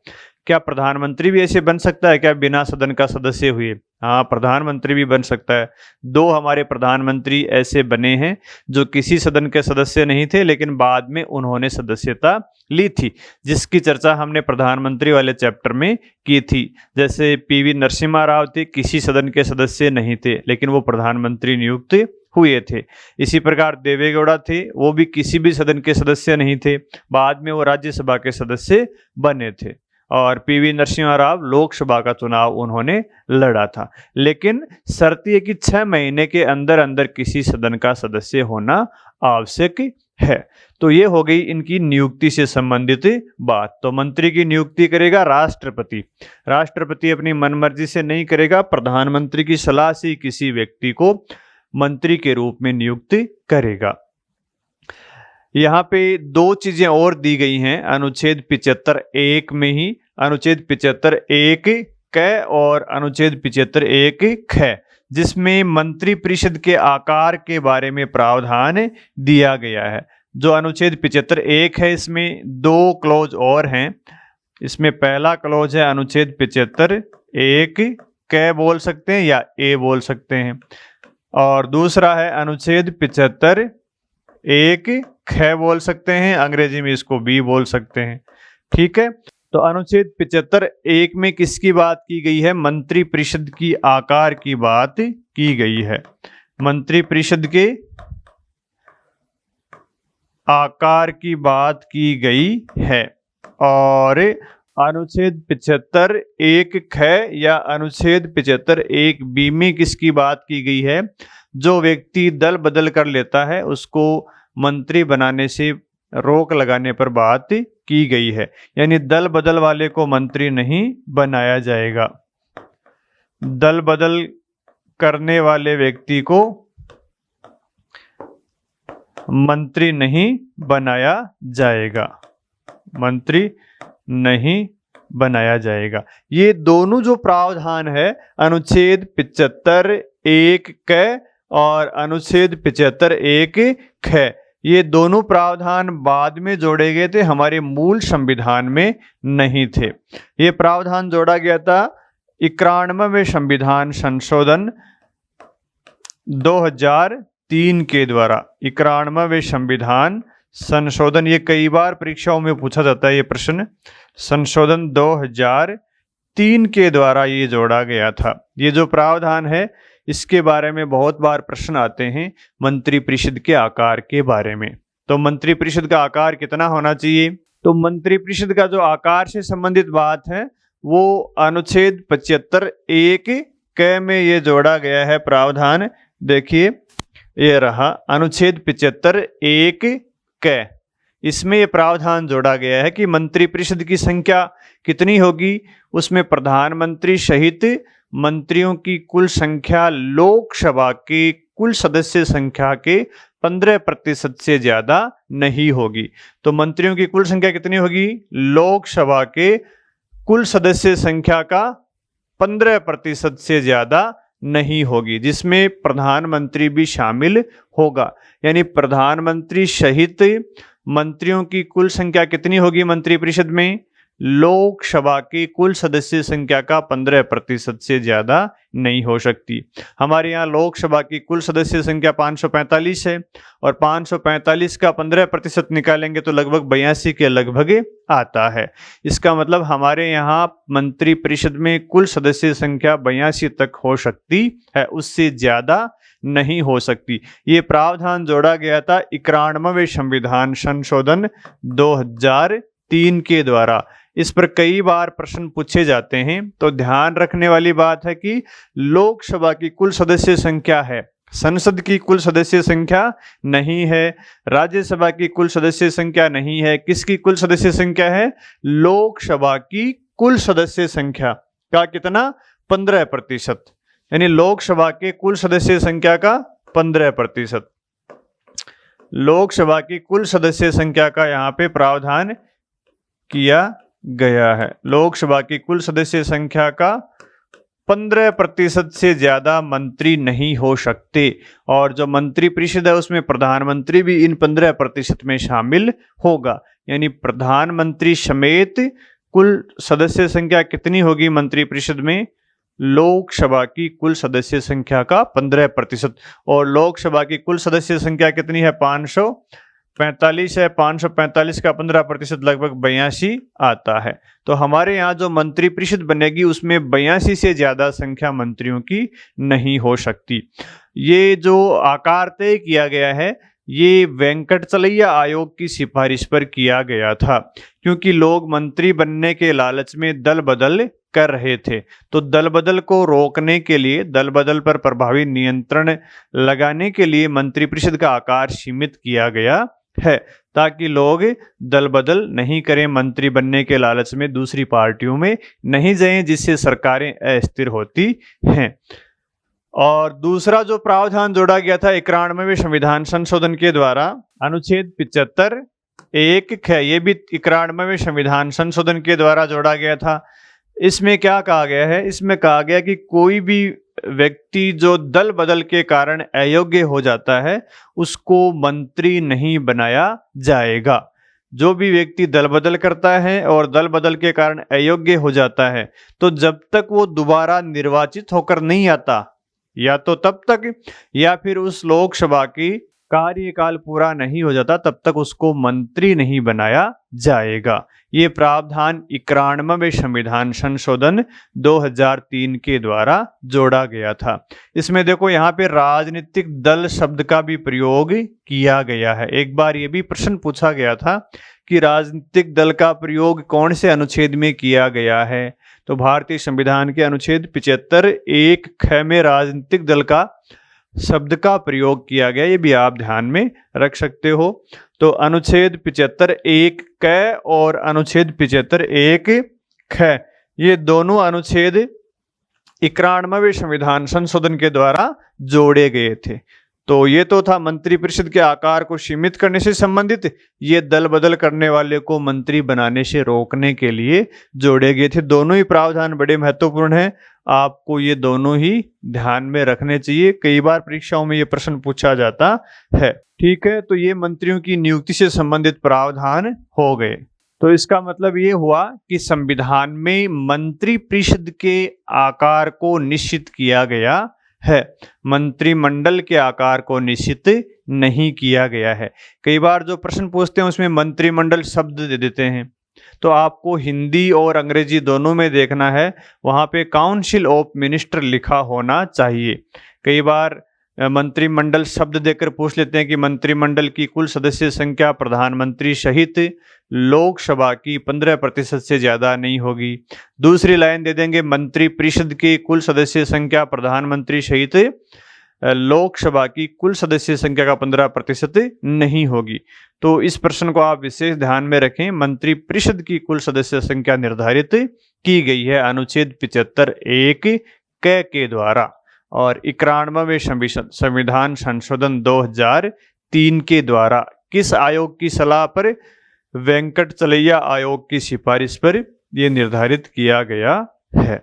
क्या प्रधानमंत्री भी ऐसे बन सकता है क्या बिना सदन का सदस्य हुए? हाँ, प्रधानमंत्री भी बन सकता है। 2 हमारे प्रधानमंत्री ऐसे बने हैं जो किसी सदन के सदस्य नहीं थे, लेकिन बाद में उन्होंने सदस्यता ली थी, जिसकी चर्चा हमने प्रधानमंत्री वाले चैप्टर में की थी। जैसे पीवी नरसिम्हा राव थे, किसी सदन के सदस्य नहीं थे, लेकिन वो प्रधानमंत्री नियुक्त हुए थे। इसी प्रकार देवेगौड़ा थे, वो भी किसी भी सदन के सदस्य नहीं थे, बाद में वो राज्यसभा के सदस्य बने थे। और पीवी नरसिम्हा राव लोकसभा का चुनाव उन्होंने लड़ा था। लेकिन शर्त ये कि 6 महीने के अंदर अंदर किसी सदन का सदस्य होना आवश्यक है। तो ये हो गई इनकी नियुक्ति से संबंधित बात। तो मंत्री की नियुक्ति करेगा राष्ट्रपति। राष्ट्रपति अपनी मनमर्जी से नहीं करेगा, प्रधानमंत्री की सलाह से किसी व्यक्ति को मंत्री के रूप में नियुक्त करेगा। यहाँ पे दो चीजें और दी गई हैं अनुच्छेद 75(1) में ही, अनुच्छेद 75(1) क और अनुच्छेद 75(1) ख, जिसमें मंत्रिपरिषद के आकार के बारे में प्रावधान दिया गया है। जो अनुच्छेद 75(1) है इसमें दो क्लॉज और हैं। इसमें पहला क्लॉज है अनुच्छेद 75(1) क बोल सकते हैं या ए बोल सकते हैं, और दूसरा है अनुच्छेद 75(1) ख बोल सकते हैं, अंग्रेजी में इसको बी बोल सकते हैं। ठीक है, तो अनुच्छेद 75(1) में किसकी बात की गई है? मंत्रिपरिषद की आकार की बात की गई है, मंत्रिपरिषद के आकार की बात की गई है। और अनुच्छेद 75(1) ख या अनुच्छेद 75(1) बी में किसकी बात की गई है? जो व्यक्ति दल बदल कर लेता है उसको मंत्री बनाने से रोक लगाने पर बात की गई है, यानी दल बदल वाले को मंत्री नहीं बनाया जाएगा, दल बदल करने वाले व्यक्ति को मंत्री नहीं बनाया जाएगा, मंत्री नहीं बनाया जाएगा। ये दोनों जो प्रावधान है अनुच्छेद 75(1) क और अनुच्छेद 75(1) ख, ये दोनों प्रावधान बाद में जोड़े गए थे, हमारे मूल संविधान में नहीं थे। ये प्रावधान जोड़ा गया था 91वें संविधान संशोधन 2003 के द्वारा। 91वें संविधान संशोधन, ये कई बार परीक्षाओं में पूछा जाता है ये प्रश्न, संशोधन 2003 के द्वारा ये जोड़ा गया था। ये जो प्रावधान है इसके बारे में बहुत बार प्रश्न आते हैं मंत्रिपरिषद के आकार के बारे में। तो मंत्रिपरिषद का आकार कितना होना चाहिए? तो मंत्रिपरिषद का जो आकार से संबंधित बात है वो अनुच्छेद 75(1) क में ये जोड़ा गया है प्रावधान। देखिए ये रहा अनुच्छेद 75(1) क, इसमें ये प्रावधान जोड़ा गया है कि मंत्रिपरिषद की संख्या कितनी होगी? उसमें प्रधानमंत्री सहित मंत्रियों की कुल संख्या लोकसभा के कुल सदस्य संख्या के 15% से ज्यादा नहीं होगी। तो मंत्रियों की कुल संख्या कितनी होगी? लोकसभा के कुल सदस्य संख्या का 15% से ज्यादा नहीं होगी, जिसमें प्रधानमंत्री भी शामिल होगा। यानी प्रधानमंत्री सहित मंत्रियों की कुल संख्या कितनी होगी मंत्रिपरिषद में? लोकसभा की कुल सदस्य संख्या का 15% से ज्यादा नहीं हो सकती। हमारे यहाँ लोकसभा की कुल सदस्य संख्या 545 है और 545 का 15% निकालेंगे तो लगभग 82 के लगभग आता है। इसका मतलब हमारे यहाँ मंत्रिपरिषद में कुल सदस्य संख्या 82 तक हो सकती है, उससे ज्यादा नहीं हो सकती। ये प्रावधान जोड़ा गया था 91वें संविधान संशोधन 2003 के द्वारा। इस पर कई बार प्रश्न पूछे जाते हैं, तो ध्यान रखने वाली बात है कि लोकसभा की कुल सदस्य संख्या है, संसद की कुल सदस्य संख्या नहीं है, राज्यसभा की कुल सदस्य संख्या नहीं है। किसकी कुल सदस्य संख्या है? लोकसभा की कुल सदस्य संख्या का कितना? 15%, यानी लोकसभा के कुल सदस्य संख्या का 15%। लोकसभा की कुल सदस्य संख्या का यहाँ पे प्रावधान किया गया है। लोकसभा की कुल सदस्य संख्या का 15% से ज्यादा मंत्री नहीं हो सकते, और जो मंत्रिपरिषद है उसमें प्रधानमंत्री भी इन 15% में शामिल होगा। यानी प्रधानमंत्री समेत कुल सदस्य संख्या कितनी होगी मंत्रिपरिषद में? लोकसभा की कुल सदस्य संख्या का 15%। और लोकसभा की कुल सदस्य संख्या कितनी है? 545 है। 545 का 15% लगभग 82 आता है। तो हमारे यहाँ जो मंत्रिपरिषद बनेगी उसमें 82 से ज्यादा संख्या मंत्रियों की नहीं हो सकती। ये जो आकार तय किया गया है ये वेंकटचलैया आयोग की सिफारिश पर किया गया था, क्योंकि लोग मंत्री बनने के लालच में दल बदल कर रहे थे। तो दल बदल को रोकने के लिए, दल बदल पर प्रभावी नियंत्रण लगाने के लिए मंत्रिपरिषद का आकार सीमित किया गया है, ताकि लोग दल बदल नहीं करें, मंत्री बनने के लालच में दूसरी पार्टियों में नहीं जाएं, जिससे सरकारें अस्थिर होती हैं। और दूसरा जो प्रावधान जोड़ा गया था 91वें संविधान संशोधन के द्वारा, अनुच्छेद 75 एक ख, ये भी 91वें संविधान संशोधन के द्वारा जोड़ा गया था। इसमें क्या कहा गया है? इसमें कहा गया कि कोई भी व्यक्ति जो दल बदल के कारण अयोग्य हो जाता है उसको मंत्री नहीं बनाया जाएगा। जो भी व्यक्ति दल बदल करता है और दल बदल के कारण अयोग्य हो जाता है तो जब तक वो दोबारा निर्वाचित होकर नहीं आता, या तो तब तक या फिर उस लोकसभा की कार्यकाल पूरा नहीं हो जाता तब तक उसको मंत्री नहीं बनाया जाएगा। ये प्रावधान 91वें संविधान संशोधन 2003 के द्वारा जोड़ा गया था। इसमें देखो यहाँ पे राजनीतिक दल शब्द का भी प्रयोग किया गया है। एक बार ये भी प्रश्न पूछा गया था कि राजनीतिक दल का प्रयोग कौन से अनुच्छेद में किया गया है, तो भारतीय संविधान के अनुच्छेद 75 एक ख में राजनीतिक दल का शब्द का प्रयोग किया गया। ये भी आप ध्यान में रख सकते हो। तो अनुच्छेद 75 एक क और अनुच्छेद 75 एक ख, ये दोनों अनुच्छेद 91वें संविधान संशोधन के द्वारा जोड़े गए थे। तो ये तो था मंत्रिपरिषद के आकार को सीमित करने से संबंधित, ये दल बदल करने वाले को मंत्री बनाने से रोकने के लिए जोड़े गए थे। दोनों ही प्रावधान बड़े महत्वपूर्ण हैं, आपको ये दोनों ही ध्यान में रखने चाहिए। कई बार परीक्षाओं में ये प्रश्न पूछा जाता है। ठीक है, तो ये मंत्रियों की नियुक्ति से संबंधित प्रावधान हो गए। तो इसका मतलब ये हुआ कि संविधान में मंत्रिपरिषद के आकार को निश्चित किया गया है, मंत्रिमंडल के आकार को निश्चित नहीं किया गया है। कई बार जो प्रश्न पूछते हैं उसमें मंत्रिमंडल शब्द दे देते हैं, तो आपको हिंदी और अंग्रेजी दोनों में देखना है, वहाँ पे काउंसिल ऑफ मिनिस्टर लिखा होना चाहिए। कई बार मंत्रिमंडल शब्द देकर पूछ लेते हैं कि मंत्रिमंडल की कुल सदस्य संख्या प्रधानमंत्री सहित लोकसभा की 15% से ज्यादा नहीं होगी। दूसरी लाइन दे देंगे मंत्रिपरिषद की कुल सदस्य संख्या प्रधानमंत्री सहित लोकसभा की कुल सदस्य संख्या का 15% नहीं होगी। तो इस प्रश्न को आप विशेष ध्यान में रखें। मंत्रिपरिषद की कुल सदस्य संख्या निर्धारित की गई है अनुच्छेद 75 एक क के द्वारा और 91वें संविधान संशोधन 2003 के द्वारा। किस आयोग की सलाह पर? वेंकटचलैया आयोग की सिफारिश पर यह निर्धारित किया गया है।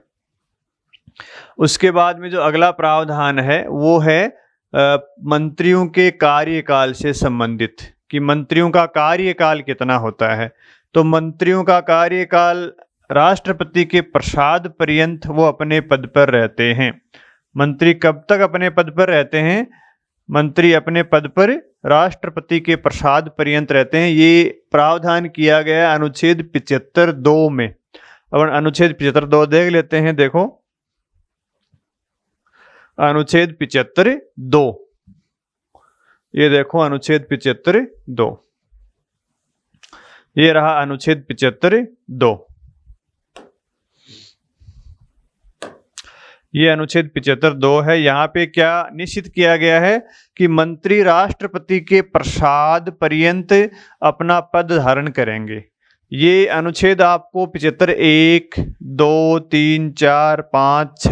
उसके बाद में जो अगला प्रावधान है वो है मंत्रियों के कार्यकाल से संबंधित, कि मंत्रियों का कार्यकाल कितना होता है। तो मंत्रियों का कार्यकाल राष्ट्रपति के प्रसाद पर्यंत वो अपने पद पर रहते हैं। मंत्री कब तक अपने पद पर रहते हैं? मंत्री अपने पद पर राष्ट्रपति के प्रसाद पर्यंत रहते हैं। ये प्रावधान किया गया अनुच्छेद 75 2 में। अब अनुच्छेद 75 2 देख लेते हैं। देखो अनुच्छेद 75 2, ये देखो अनुच्छेद 75 2, ये रहा अनुच्छेद 75 2। ये अनुच्छेद 75 2 है। यहाँ पे क्या निश्चित किया गया है कि मंत्री राष्ट्रपति के प्रसाद पर्यंत अपना पद धारण करेंगे। ये अनुच्छेद आपको 75 1 2 3 4 5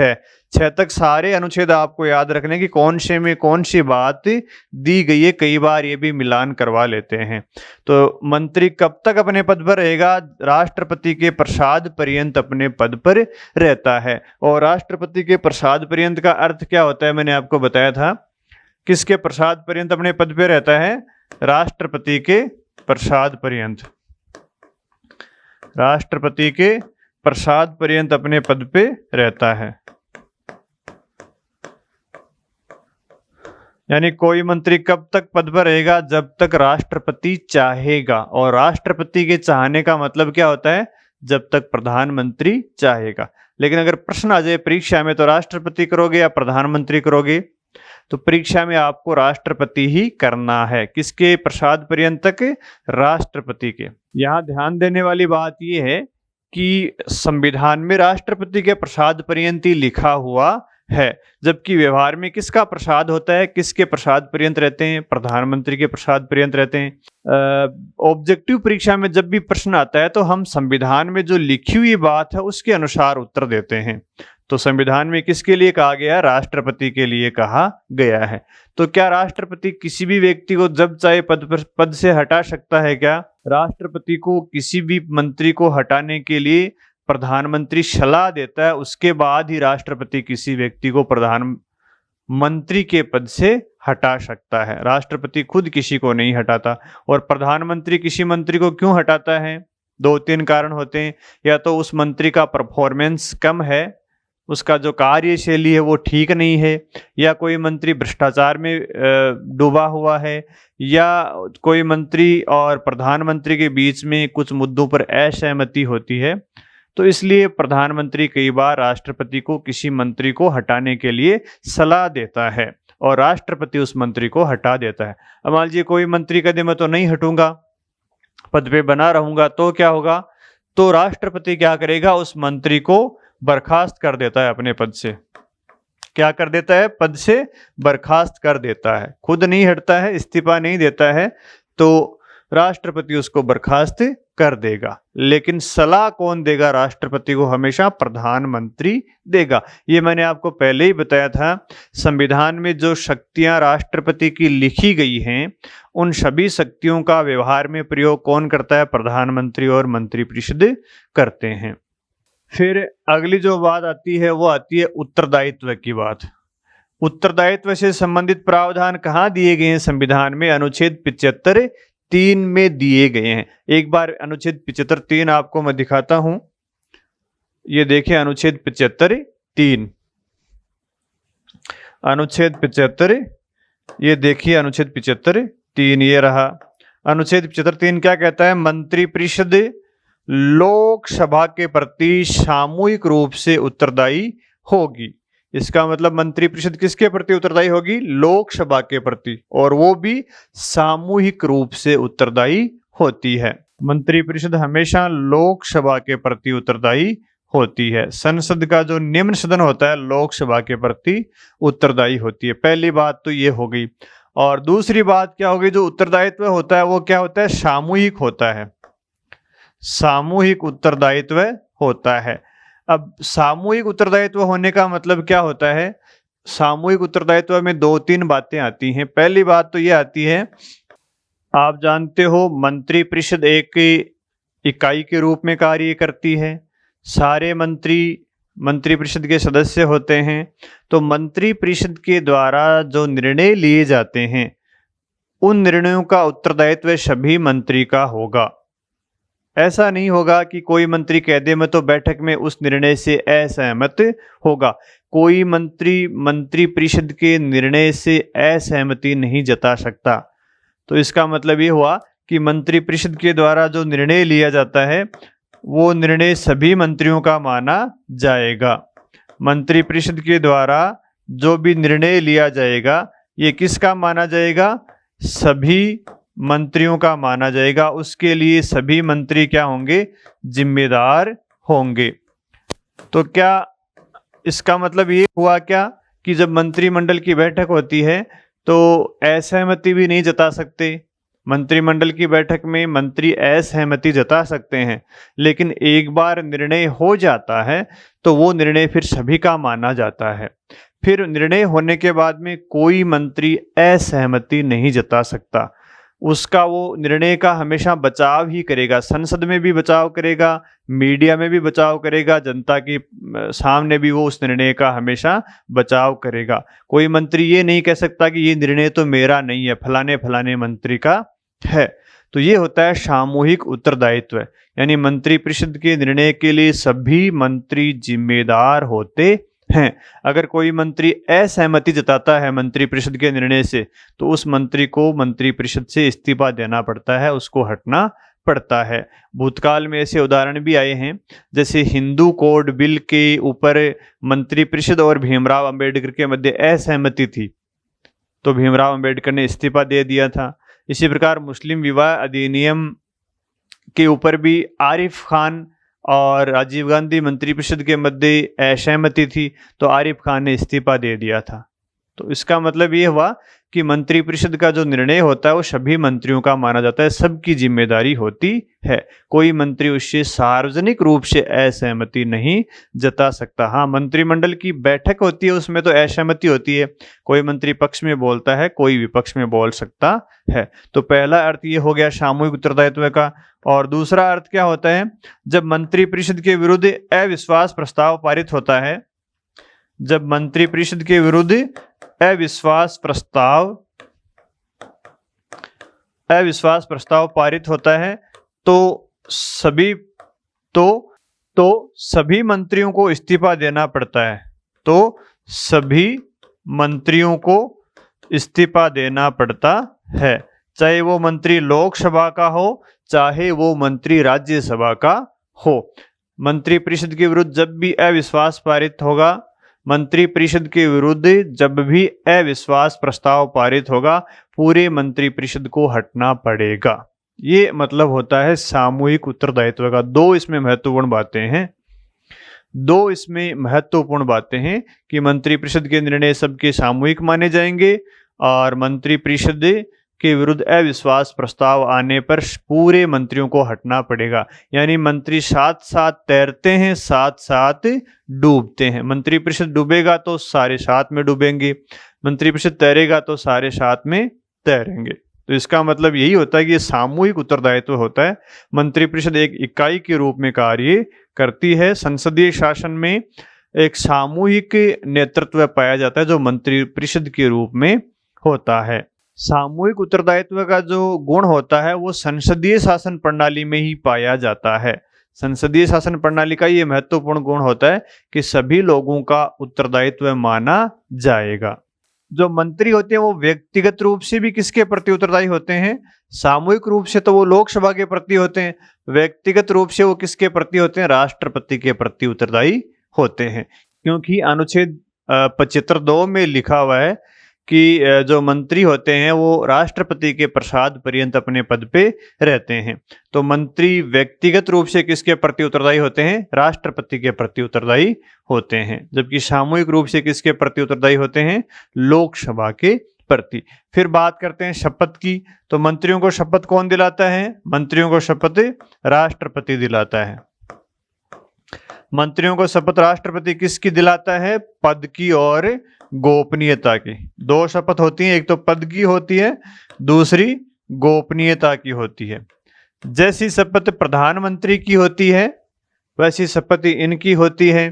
6 तक सारे अनुच्छेद आपको याद रखने की कौन से में कौन सी बात दी गई है। कई बार ये भी मिलान करवा लेते हैं। तो मंत्री कब तक अपने पद पर रहेगा? राष्ट्रपति के प्रसाद पर्यंत अपने पद पर रहता है। और राष्ट्रपति के प्रसाद पर्यंत का अर्थ क्या होता है मैंने आपको बताया था। किसके प्रसाद पर्यंत अपने पद पर रहता है? राष्ट्रपति के प्रसाद पर्यंत, राष्ट्रपति के प्रसाद पर्यंत अपने पद पे रहता है। यानी कोई मंत्री कब तक पद पर रहेगा? जब तक राष्ट्रपति चाहेगा। और राष्ट्रपति के चाहने का मतलब क्या होता है? जब तक प्रधानमंत्री चाहेगा। लेकिन अगर प्रश्न आ जाए परीक्षा में तो राष्ट्रपति करोगे या प्रधानमंत्री करोगे? तो परीक्षा में आपको राष्ट्रपति ही करना है। किसके प्रसाद पर्यंत तक? राष्ट्रपति के। यहाँ ध्यान देने वाली बात यह है कि संविधान में राष्ट्रपति के प्रसाद पर्यंत ही लिखा हुआ है, जबकि व्यवहार में किसका प्रसाद होता है? किसके प्रसाद पर्यंत रहते हैं? प्रधानमंत्री के प्रसाद पर्यंत रहते हैं। ऑब्जेक्टिव परीक्षा में जब भी प्रश्न आता है तो हम संविधान में जो लिखी हुई बात है उसके अनुसार उत्तर देते हैं। तो संविधान में किसके लिए कहा गया? राष्ट्रपति के लिए कहा गया है। तो क्या राष्ट्रपति किसी भी व्यक्ति को जब चाहे पद से हटा सकता है क्या? राष्ट्रपति को किसी भी मंत्री को हटाने के लिए प्रधानमंत्री सलाह देता है, उसके बाद ही राष्ट्रपति किसी व्यक्ति को प्रधानमंत्री के पद से हटा सकता है। राष्ट्रपति खुद किसी को नहीं हटाता। और प्रधानमंत्री किसी मंत्री को क्यों हटाता है? 2-3 कारण होते हैं। या तो उस मंत्री का परफॉर्मेंस कम है, उसका जो कार्यशैली है वो ठीक नहीं है, या कोई मंत्री भ्रष्टाचार में डूबा हुआ है, या कोई मंत्री और प्रधानमंत्री के बीच में कुछ मुद्दों पर असहमति होती है। तो इसलिए प्रधानमंत्री कई बार राष्ट्रपति को किसी मंत्री को हटाने के लिए सलाह देता है और राष्ट्रपति उस मंत्री को हटा देता है। अब मान लीजिए कोई मंत्री कहते मैं तो नहीं हटूंगा, पद पे बना रहूंगा, तो क्या होगा? तो राष्ट्रपति क्या करेगा? उस मंत्री को बर्खास्त कर देता है अपने पद से। क्या कर देता है? पद से बर्खास्त कर देता है। खुद नहीं हटता है, इस्तीफा नहीं देता है, तो राष्ट्रपति उसको बर्खास्त कर देगा। लेकिन सलाह कौन देगा राष्ट्रपति को? हमेशा प्रधानमंत्री देगा। ये मैंने आपको पहले ही बताया था। संविधान में जो शक्तियां राष्ट्रपति की लिखी गई हैं, उन सभी शक्तियों का व्यवहार में प्रयोग कौन करता है? प्रधानमंत्री और मंत्रिपरिषद करते हैं। फिर अगली जो बात आती है वो आती है उत्तरदायित्व की बात। उत्तरदायित्व से संबंधित प्रावधान कहाँ दिए गए हैं संविधान में? अनुच्छेद 75(3) में दिए गए हैं। एक बार अनुच्छेद 75(3) आपको मैं दिखाता हूं। ये देखिए अनुच्छेद 75(3), अनुच्छेद 75, ये देखिए अनुच्छेद 75(3) ये रहा। अनुच्छेद 75(3) क्या कहता है? मंत्रिपरिषद लोकसभा के प्रति सामूहिक रूप से उत्तरदायी होगी। इसका मतलब मंत्रिपरिषद किसके प्रति उत्तरदायी होगी? लोकसभा के प्रति, और वो भी सामूहिक रूप से उत्तरदायी होती है। मंत्रिपरिषद हमेशा लोकसभा के प्रति उत्तरदायी होती है। संसद का जो निम्न सदन होता है लोकसभा के प्रति उत्तरदायी होती है। पहली बात तो ये हो गई। और दूसरी बात क्या होगी? जो उत्तरदायित्व होता है वो क्या होता है? सामूहिक होता है। सामूहिक उत्तरदायित्व होता है। अब सामूहिक उत्तरदायित्व होने का मतलब क्या होता है? सामूहिक उत्तरदायित्व में 2-3 बातें आती हैं। पहली बात तो ये आती है, आप जानते हो मंत्रिपरिषद एक इकाई के रूप में कार्य करती है। सारे मंत्री मंत्रिपरिषद के सदस्य होते हैं। तो मंत्रिपरिषद के द्वारा जो निर्णय लिए जाते हैं, उन निर्णयों का उत्तरदायित्व सभी मंत्री का होगा। ऐसा नहीं होगा कि कोई मंत्री कह दे मैं तो बैठक में उस निर्णय से असहमत होगा। कोई मंत्री मंत्रिपरिषद के निर्णय से असहमति नहीं जता सकता। तो इसका मतलब ये हुआ कि मंत्रिपरिषद के द्वारा जो निर्णय लिया जाता है वो निर्णय सभी मंत्रियों का माना जाएगा। मंत्रिपरिषद के द्वारा जो भी निर्णय लिया जाएगा ये किसका माना जाएगा? सभी मंत्रियों का माना जाएगा। उसके लिए सभी मंत्री क्या होंगे? जिम्मेदार होंगे। तो क्या इसका मतलब ये हुआ क्या कि जब मंत्रिमंडल की बैठक होती है तो असहमति भी नहीं जता सकते? मंत्रिमंडल की बैठक में मंत्री असहमति जता सकते हैं, लेकिन एक बार निर्णय हो जाता है तो वो निर्णय फिर सभी का माना जाता है। फिर निर्णय होने के बाद में कोई मंत्री असहमति नहीं जता सकता। उसका वो निर्णय का हमेशा बचाव ही करेगा। संसद में भी बचाव करेगा, मीडिया में भी बचाव करेगा, जनता के सामने भी वो उस निर्णय का हमेशा बचाव करेगा। कोई मंत्री ये नहीं कह सकता कि ये निर्णय तो मेरा नहीं है, फलाने फलाने मंत्री का है। तो ये होता है सामूहिक उत्तरदायित्व। यानी मंत्रिपरिषद के निर्णय के लिए सभी मंत्री जिम्मेदार होते हैं। अगर कोई मंत्री असहमति जताता है मंत्रिपरिषद के निर्णय से तो उस मंत्री को मंत्रिपरिषद से इस्तीफा देना पड़ता है, उसको हटना पड़ता है। भूतकाल में ऐसे उदाहरण भी आए हैं, जैसे हिंदू कोड बिल के ऊपर मंत्रिपरिषद और भीमराव अंबेडकर के मध्य असहमति थी तो भीमराव अंबेडकर ने इस्तीफा दे दिया था। इसी प्रकार मुस्लिम विवाह अधिनियम के ऊपर भी आरिफ खान और राजीव गांधी मंत्रिपरिषद के मध्य असहमति थी तो आरिफ खान ने इस्तीफा दे दिया था। तो इसका मतलब ये हुआ कि मंत्रिपरिषद का जो निर्णय होता है वो सभी मंत्रियों का माना जाता है, सबकी जिम्मेदारी होती है। कोई मंत्री उससे सार्वजनिक रूप से असहमति नहीं जता सकता। हाँ, मंत्रिमंडल की बैठक होती है, उसमें तो असहमति होती है, कोई मंत्री पक्ष में बोलता है, कोई विपक्ष में बोल सकता है। तो पहला अर्थ ये हो गया सामूहिक उत्तरदायित्व का। और दूसरा अर्थ क्या होता है? जब मंत्रिपरिषद के विरुद्ध अविश्वास प्रस्ताव पारित होता है, जब मंत्रिपरिषद के विरुद्ध अविश्वास प्रस्ताव पारित होता है तो सभी मंत्रियों को इस्तीफा देना पड़ता है। तो सभी मंत्रियों को इस्तीफा देना पड़ता है, चाहे वो मंत्री लोकसभा का हो, चाहे वो मंत्री राज्यसभा का हो। मंत्रिपरिषद के विरुद्ध जब भी अविश्वास पारित होगा, मंत्रिपरिषद के विरुद्ध जब भी अविश्वास प्रस्ताव पारित होगा, पूरे मंत्रिपरिषद को हटना पड़ेगा। ये मतलब होता है सामूहिक उत्तरदायित्व का। दो इसमें महत्वपूर्ण बातें हैं कि मंत्रिपरिषद के निर्णय सबके सामूहिक माने जाएंगे और मंत्रिपरिषद के विरुद्ध अविश्वास प्रस्ताव आने पर पूरे मंत्रियों को हटना पड़ेगा। यानी मंत्री साथ साथ तैरते हैं, साथ साथ डूबते हैं। मंत्रिपरिषद डूबेगा तो सारे साथ में डूबेंगे, मंत्रिपरिषद तैरेगा तो सारे साथ में तैरेंगे। तो इसका मतलब यही होता है कि ये सामूहिक उत्तरदायित्व होता है। मंत्रिपरिषद एक इकाई के रूप में कार्य करती है। संसदीय शासन में एक सामूहिक नेतृत्व पाया जाता है जो मंत्रिपरिषद के रूप में होता है। सामूहिक उत्तरदायित्व का जो गुण होता है वो संसदीय शासन प्रणाली में ही पाया जाता है। संसदीय शासन प्रणाली का ये महत्वपूर्ण गुण होता है कि सभी लोगों का उत्तरदायित्व माना जाएगा। जो मंत्री होते हैं वो व्यक्तिगत रूप से भी किसके प्रति उत्तरदायी होते हैं? सामूहिक रूप से तो वो लोकसभा के प्रति होते हैं, व्यक्तिगत रूप से वो किसके प्रति होते हैं? राष्ट्रपति के प्रति उत्तरदायी होते हैं। क्योंकि अनुच्छेद 75(2) में लिखा हुआ है कि जो मंत्री होते हैं वो राष्ट्रपति के प्रसाद पर्यंत अपने पद पे रहते हैं। तो मंत्री व्यक्तिगत रूप से किसके प्रति उत्तरदायी होते हैं? राष्ट्रपति के प्रति उत्तरदायी होते हैं। जबकि सामूहिक रूप से किसके प्रति उत्तरदायी होते हैं? लोकसभा के प्रति। फिर बात करते हैं शपथ की। तो मंत्रियों को शपथ कौन दिलाता है? मंत्रियों को शपथ राष्ट्रपति दिलाता है। मंत्रियों को शपथ राष्ट्रपति किसकी दिलाता है? पद की और गोपनीयता की। दो शपथ होती हैं, एक तो पद की होती है, दूसरी गोपनीयता की होती है। जैसी शपथ प्रधानमंत्री की होती है वैसी शपथ इनकी होती है।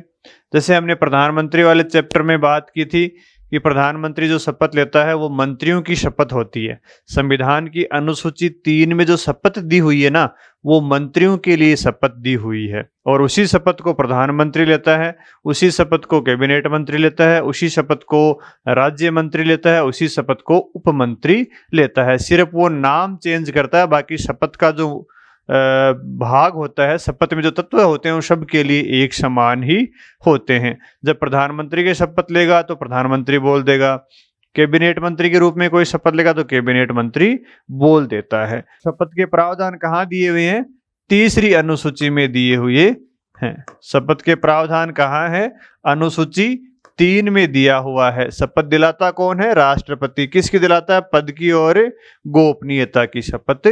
जैसे हमने प्रधानमंत्री वाले चैप्टर में बात की थी कि प्रधानमंत्री जो शपथ लेता है वो मंत्रियों की शपथ होती है। संविधान की अनुसूची 3 में जो शपथ दी हुई है ना, वो मंत्रियों के लिए शपथ दी हुई है। और उसी शपथ को प्रधानमंत्री लेता है, उसी शपथ को कैबिनेट मंत्री लेता है, उसी शपथ को राज्य मंत्री लेता है, उसी शपथ को उपमंत्री लेता है। सिर्फ वो नाम चेंज करता है, बाकी शपथ का जो भाग होता है, शपथ में जो तत्व होते हैं वो सब के लिए एक समान ही होते हैं। जब प्रधानमंत्री की शपथ लेगा तो प्रधानमंत्री बोल देगा, कैबिनेट मंत्री के रूप में कोई शपथ लेगा तो कैबिनेट मंत्री बोल देता है। शपथ के प्रावधान कहाँ दिए हुए हैं? 3री अनुसूची में दिए हुए हैं। शपथ के प्रावधान कहाँ है? अनुसूची 3 में दिया हुआ है। शपथ दिलाता कौन है? राष्ट्रपति। किसकी दिलाता है? पद की और गोपनीयता की शपथ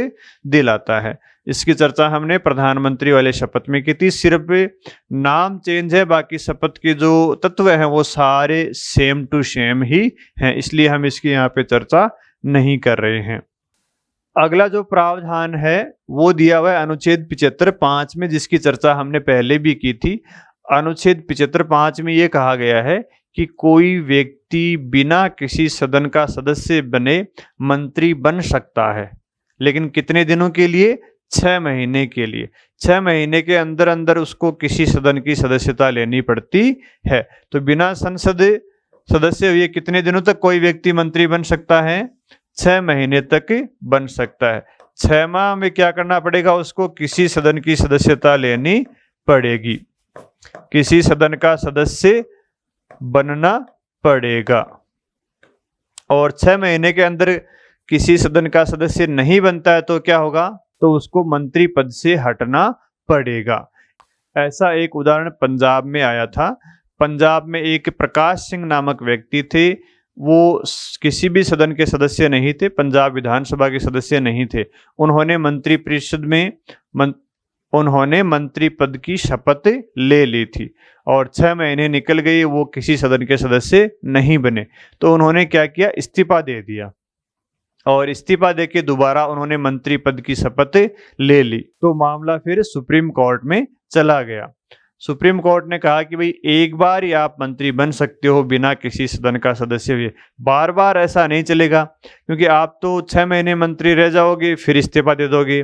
दिलाता है। इसकी चर्चा हमने प्रधानमंत्री वाले शपथ में की थी। सिर्फ नाम चेंज है, बाकी शपथ के जो तत्व हैं वो सारे सेम टू सेम ही हैं, इसलिए हम इसकी यहाँ पे चर्चा नहीं कर रहे हैं। अगला जो प्रावधान है वो दिया हुआ है अनुच्छेद 75(5) में, जिसकी चर्चा हमने पहले भी की थी। अनुच्छेद 75(5) में ये कहा गया है कि कोई व्यक्ति बिना किसी सदन का सदस्य बने मंत्री बन सकता है, लेकिन कितने दिनों के लिए? 6 महीने के लिए। 6 महीने के अंदर अंदर उसको किसी सदन की सदस्यता लेनी पड़ती है। तो बिना संसद सदस्य हुए कितने दिनों तक कोई व्यक्ति मंत्री बन सकता है? 6 महीने तक बन सकता है। 6 माह में क्या करना पड़ेगा? उसको किसी सदन की सदस्यता लेनी पड़ेगी, किसी सदन का सदस्य बनना पड़ेगा। और 6 महीने के अंदर किसी सदन का सदस्य नहीं बनता है तो क्या होगा? तो उसको मंत्री पद से हटना पड़ेगा। ऐसा एक उदाहरण पंजाब में आया था। पंजाब में एक प्रकाश सिंह नामक व्यक्ति थे, वो किसी भी सदन के सदस्य नहीं थे, पंजाब विधानसभा के सदस्य नहीं थे। उन्होंने मंत्रिपरिषद में उन्होंने मंत्री पद की शपथ ले ली थी और 6 महीने निकल गए, वो किसी सदन के सदस्य नहीं बने। तो उन्होंने क्या किया, इस्तीफा दे दिया और इस्तीफा देके दोबारा उन्होंने मंत्री पद की शपथ ले ली। तो मामला फिर सुप्रीम कोर्ट में चला गया। सुप्रीम कोर्ट ने कहा कि भाई एक बार ही आप मंत्री बन सकते हो बिना किसी सदन का सदस्य हुए, बार बार ऐसा नहीं चलेगा, क्योंकि आप तो 6 महीने मंत्री रह जाओगे, फिर इस्तीफा दे दोगे,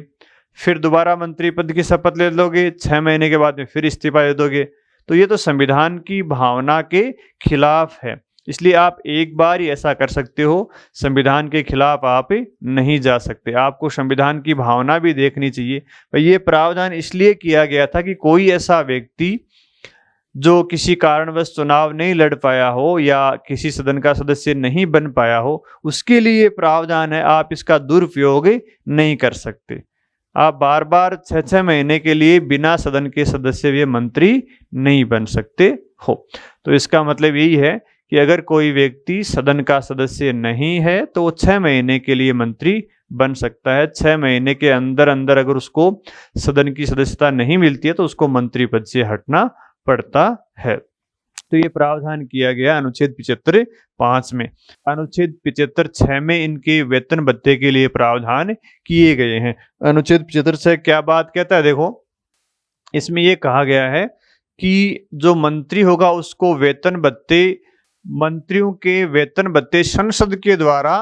फिर दोबारा मंत्री पद की शपथ ले लोगे, 6 महीने के बाद में फिर इस्तीफा दे दोगे। तो ये तो संविधान की भावना के खिलाफ है, इसलिए आप एक बार ही ऐसा कर सकते हो, संविधान के खिलाफ आप नहीं जा सकते। आपको संविधान की भावना भी देखनी चाहिए। ये प्रावधान इसलिए किया गया था कि कोई ऐसा व्यक्ति जो किसी कारणवश चुनाव नहीं लड़ पाया हो या किसी सदन का सदस्य नहीं बन पाया हो, उसके लिए ये प्रावधान है, आप इसका दुरुपयोग नहीं कर सकते। आप बार बार 6-6 महीने के लिए बिना सदन के सदस्य हुए मंत्री नहीं बन सकते हो। तो इसका मतलब यही है कि अगर कोई व्यक्ति सदन का सदस्य नहीं है तो वो 6 महीने के लिए मंत्री बन सकता है। 6 महीने के अंदर अंदर अगर उसको सदन की सदस्यता नहीं मिलती है तो उसको मंत्री पद से हटना पड़ता है। तो ये प्रावधान किया गया अनुच्छेद 75(5) में। अनुच्छेद 75(6) में इनके वेतन भत्ते के लिए प्रावधान किए गए हैं। अनुच्छेद 75(6) क्या बात कहता है, देखो इसमें ये कहा गया है कि जो मंत्री होगा उसको वेतन भत्ते, मंत्रियों के वेतन भत्ते संसद के द्वारा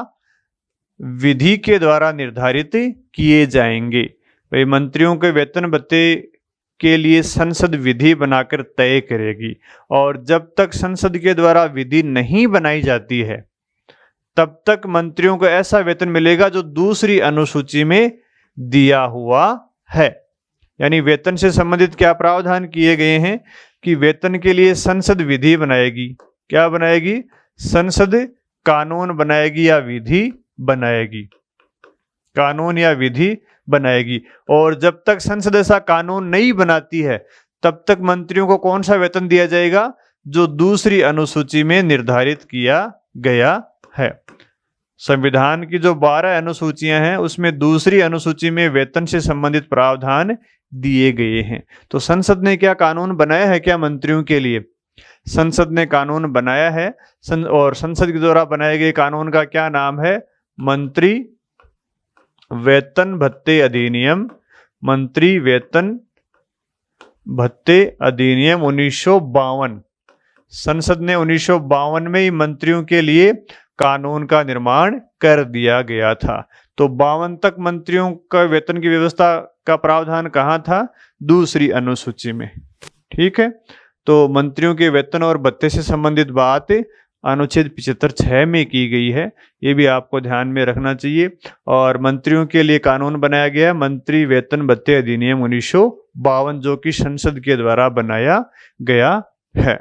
विधि के द्वारा निर्धारित किए जाएंगे। भाई मंत्रियों के वेतन भत्ते के लिए संसद विधि बनाकर तय करेगी और जब तक संसद के द्वारा विधि नहीं बनाई जाती है तब तक मंत्रियों को ऐसा वेतन मिलेगा जो दूसरी अनुसूची में दिया हुआ है। यानी वेतन से संबंधित क्या प्रावधान किए गए हैं कि वेतन के लिए संसद विधि बनाएगी। क्या बनाएगी? संसद कानून बनाएगी या विधि बनाएगी, कानून या विधि बनाएगी। और जब तक संसद ऐसा कानून नहीं बनाती है तब तक मंत्रियों को कौन सा वेतन दिया जाएगा? जो दूसरी अनुसूची में निर्धारित किया गया है। संविधान की जो 12 अनुसूचियां हैं उसमें दूसरी अनुसूची में वेतन से संबंधित प्रावधान दिए गए हैं। तो संसद ने क्या कानून बनाया है क्या मंत्रियों के लिए? संसद ने कानून बनाया है और संसद के द्वारा बनाए गए कानून का क्या नाम है? मंत्री वेतन भत्ते अधिनियम। मंत्री वेतन भत्ते अधिनियम 1952। संसद ने 1952 में ही मंत्रियों के लिए कानून का निर्माण कर दिया गया था। तो 52 तक मंत्रियों का वेतन की व्यवस्था का प्रावधान कहाँ था? दूसरी अनुसूची में। ठीक है, तो मंत्रियों के वेतन और भत्ते से संबंधित बात अनुच्छेद 75(6) में की गई है, ये भी आपको ध्यान में रखना चाहिए। और मंत्रियों के लिए कानून बनाया गया है मंत्री वेतन भत्ते अधिनियम 1952, जो कि संसद के द्वारा बनाया गया है।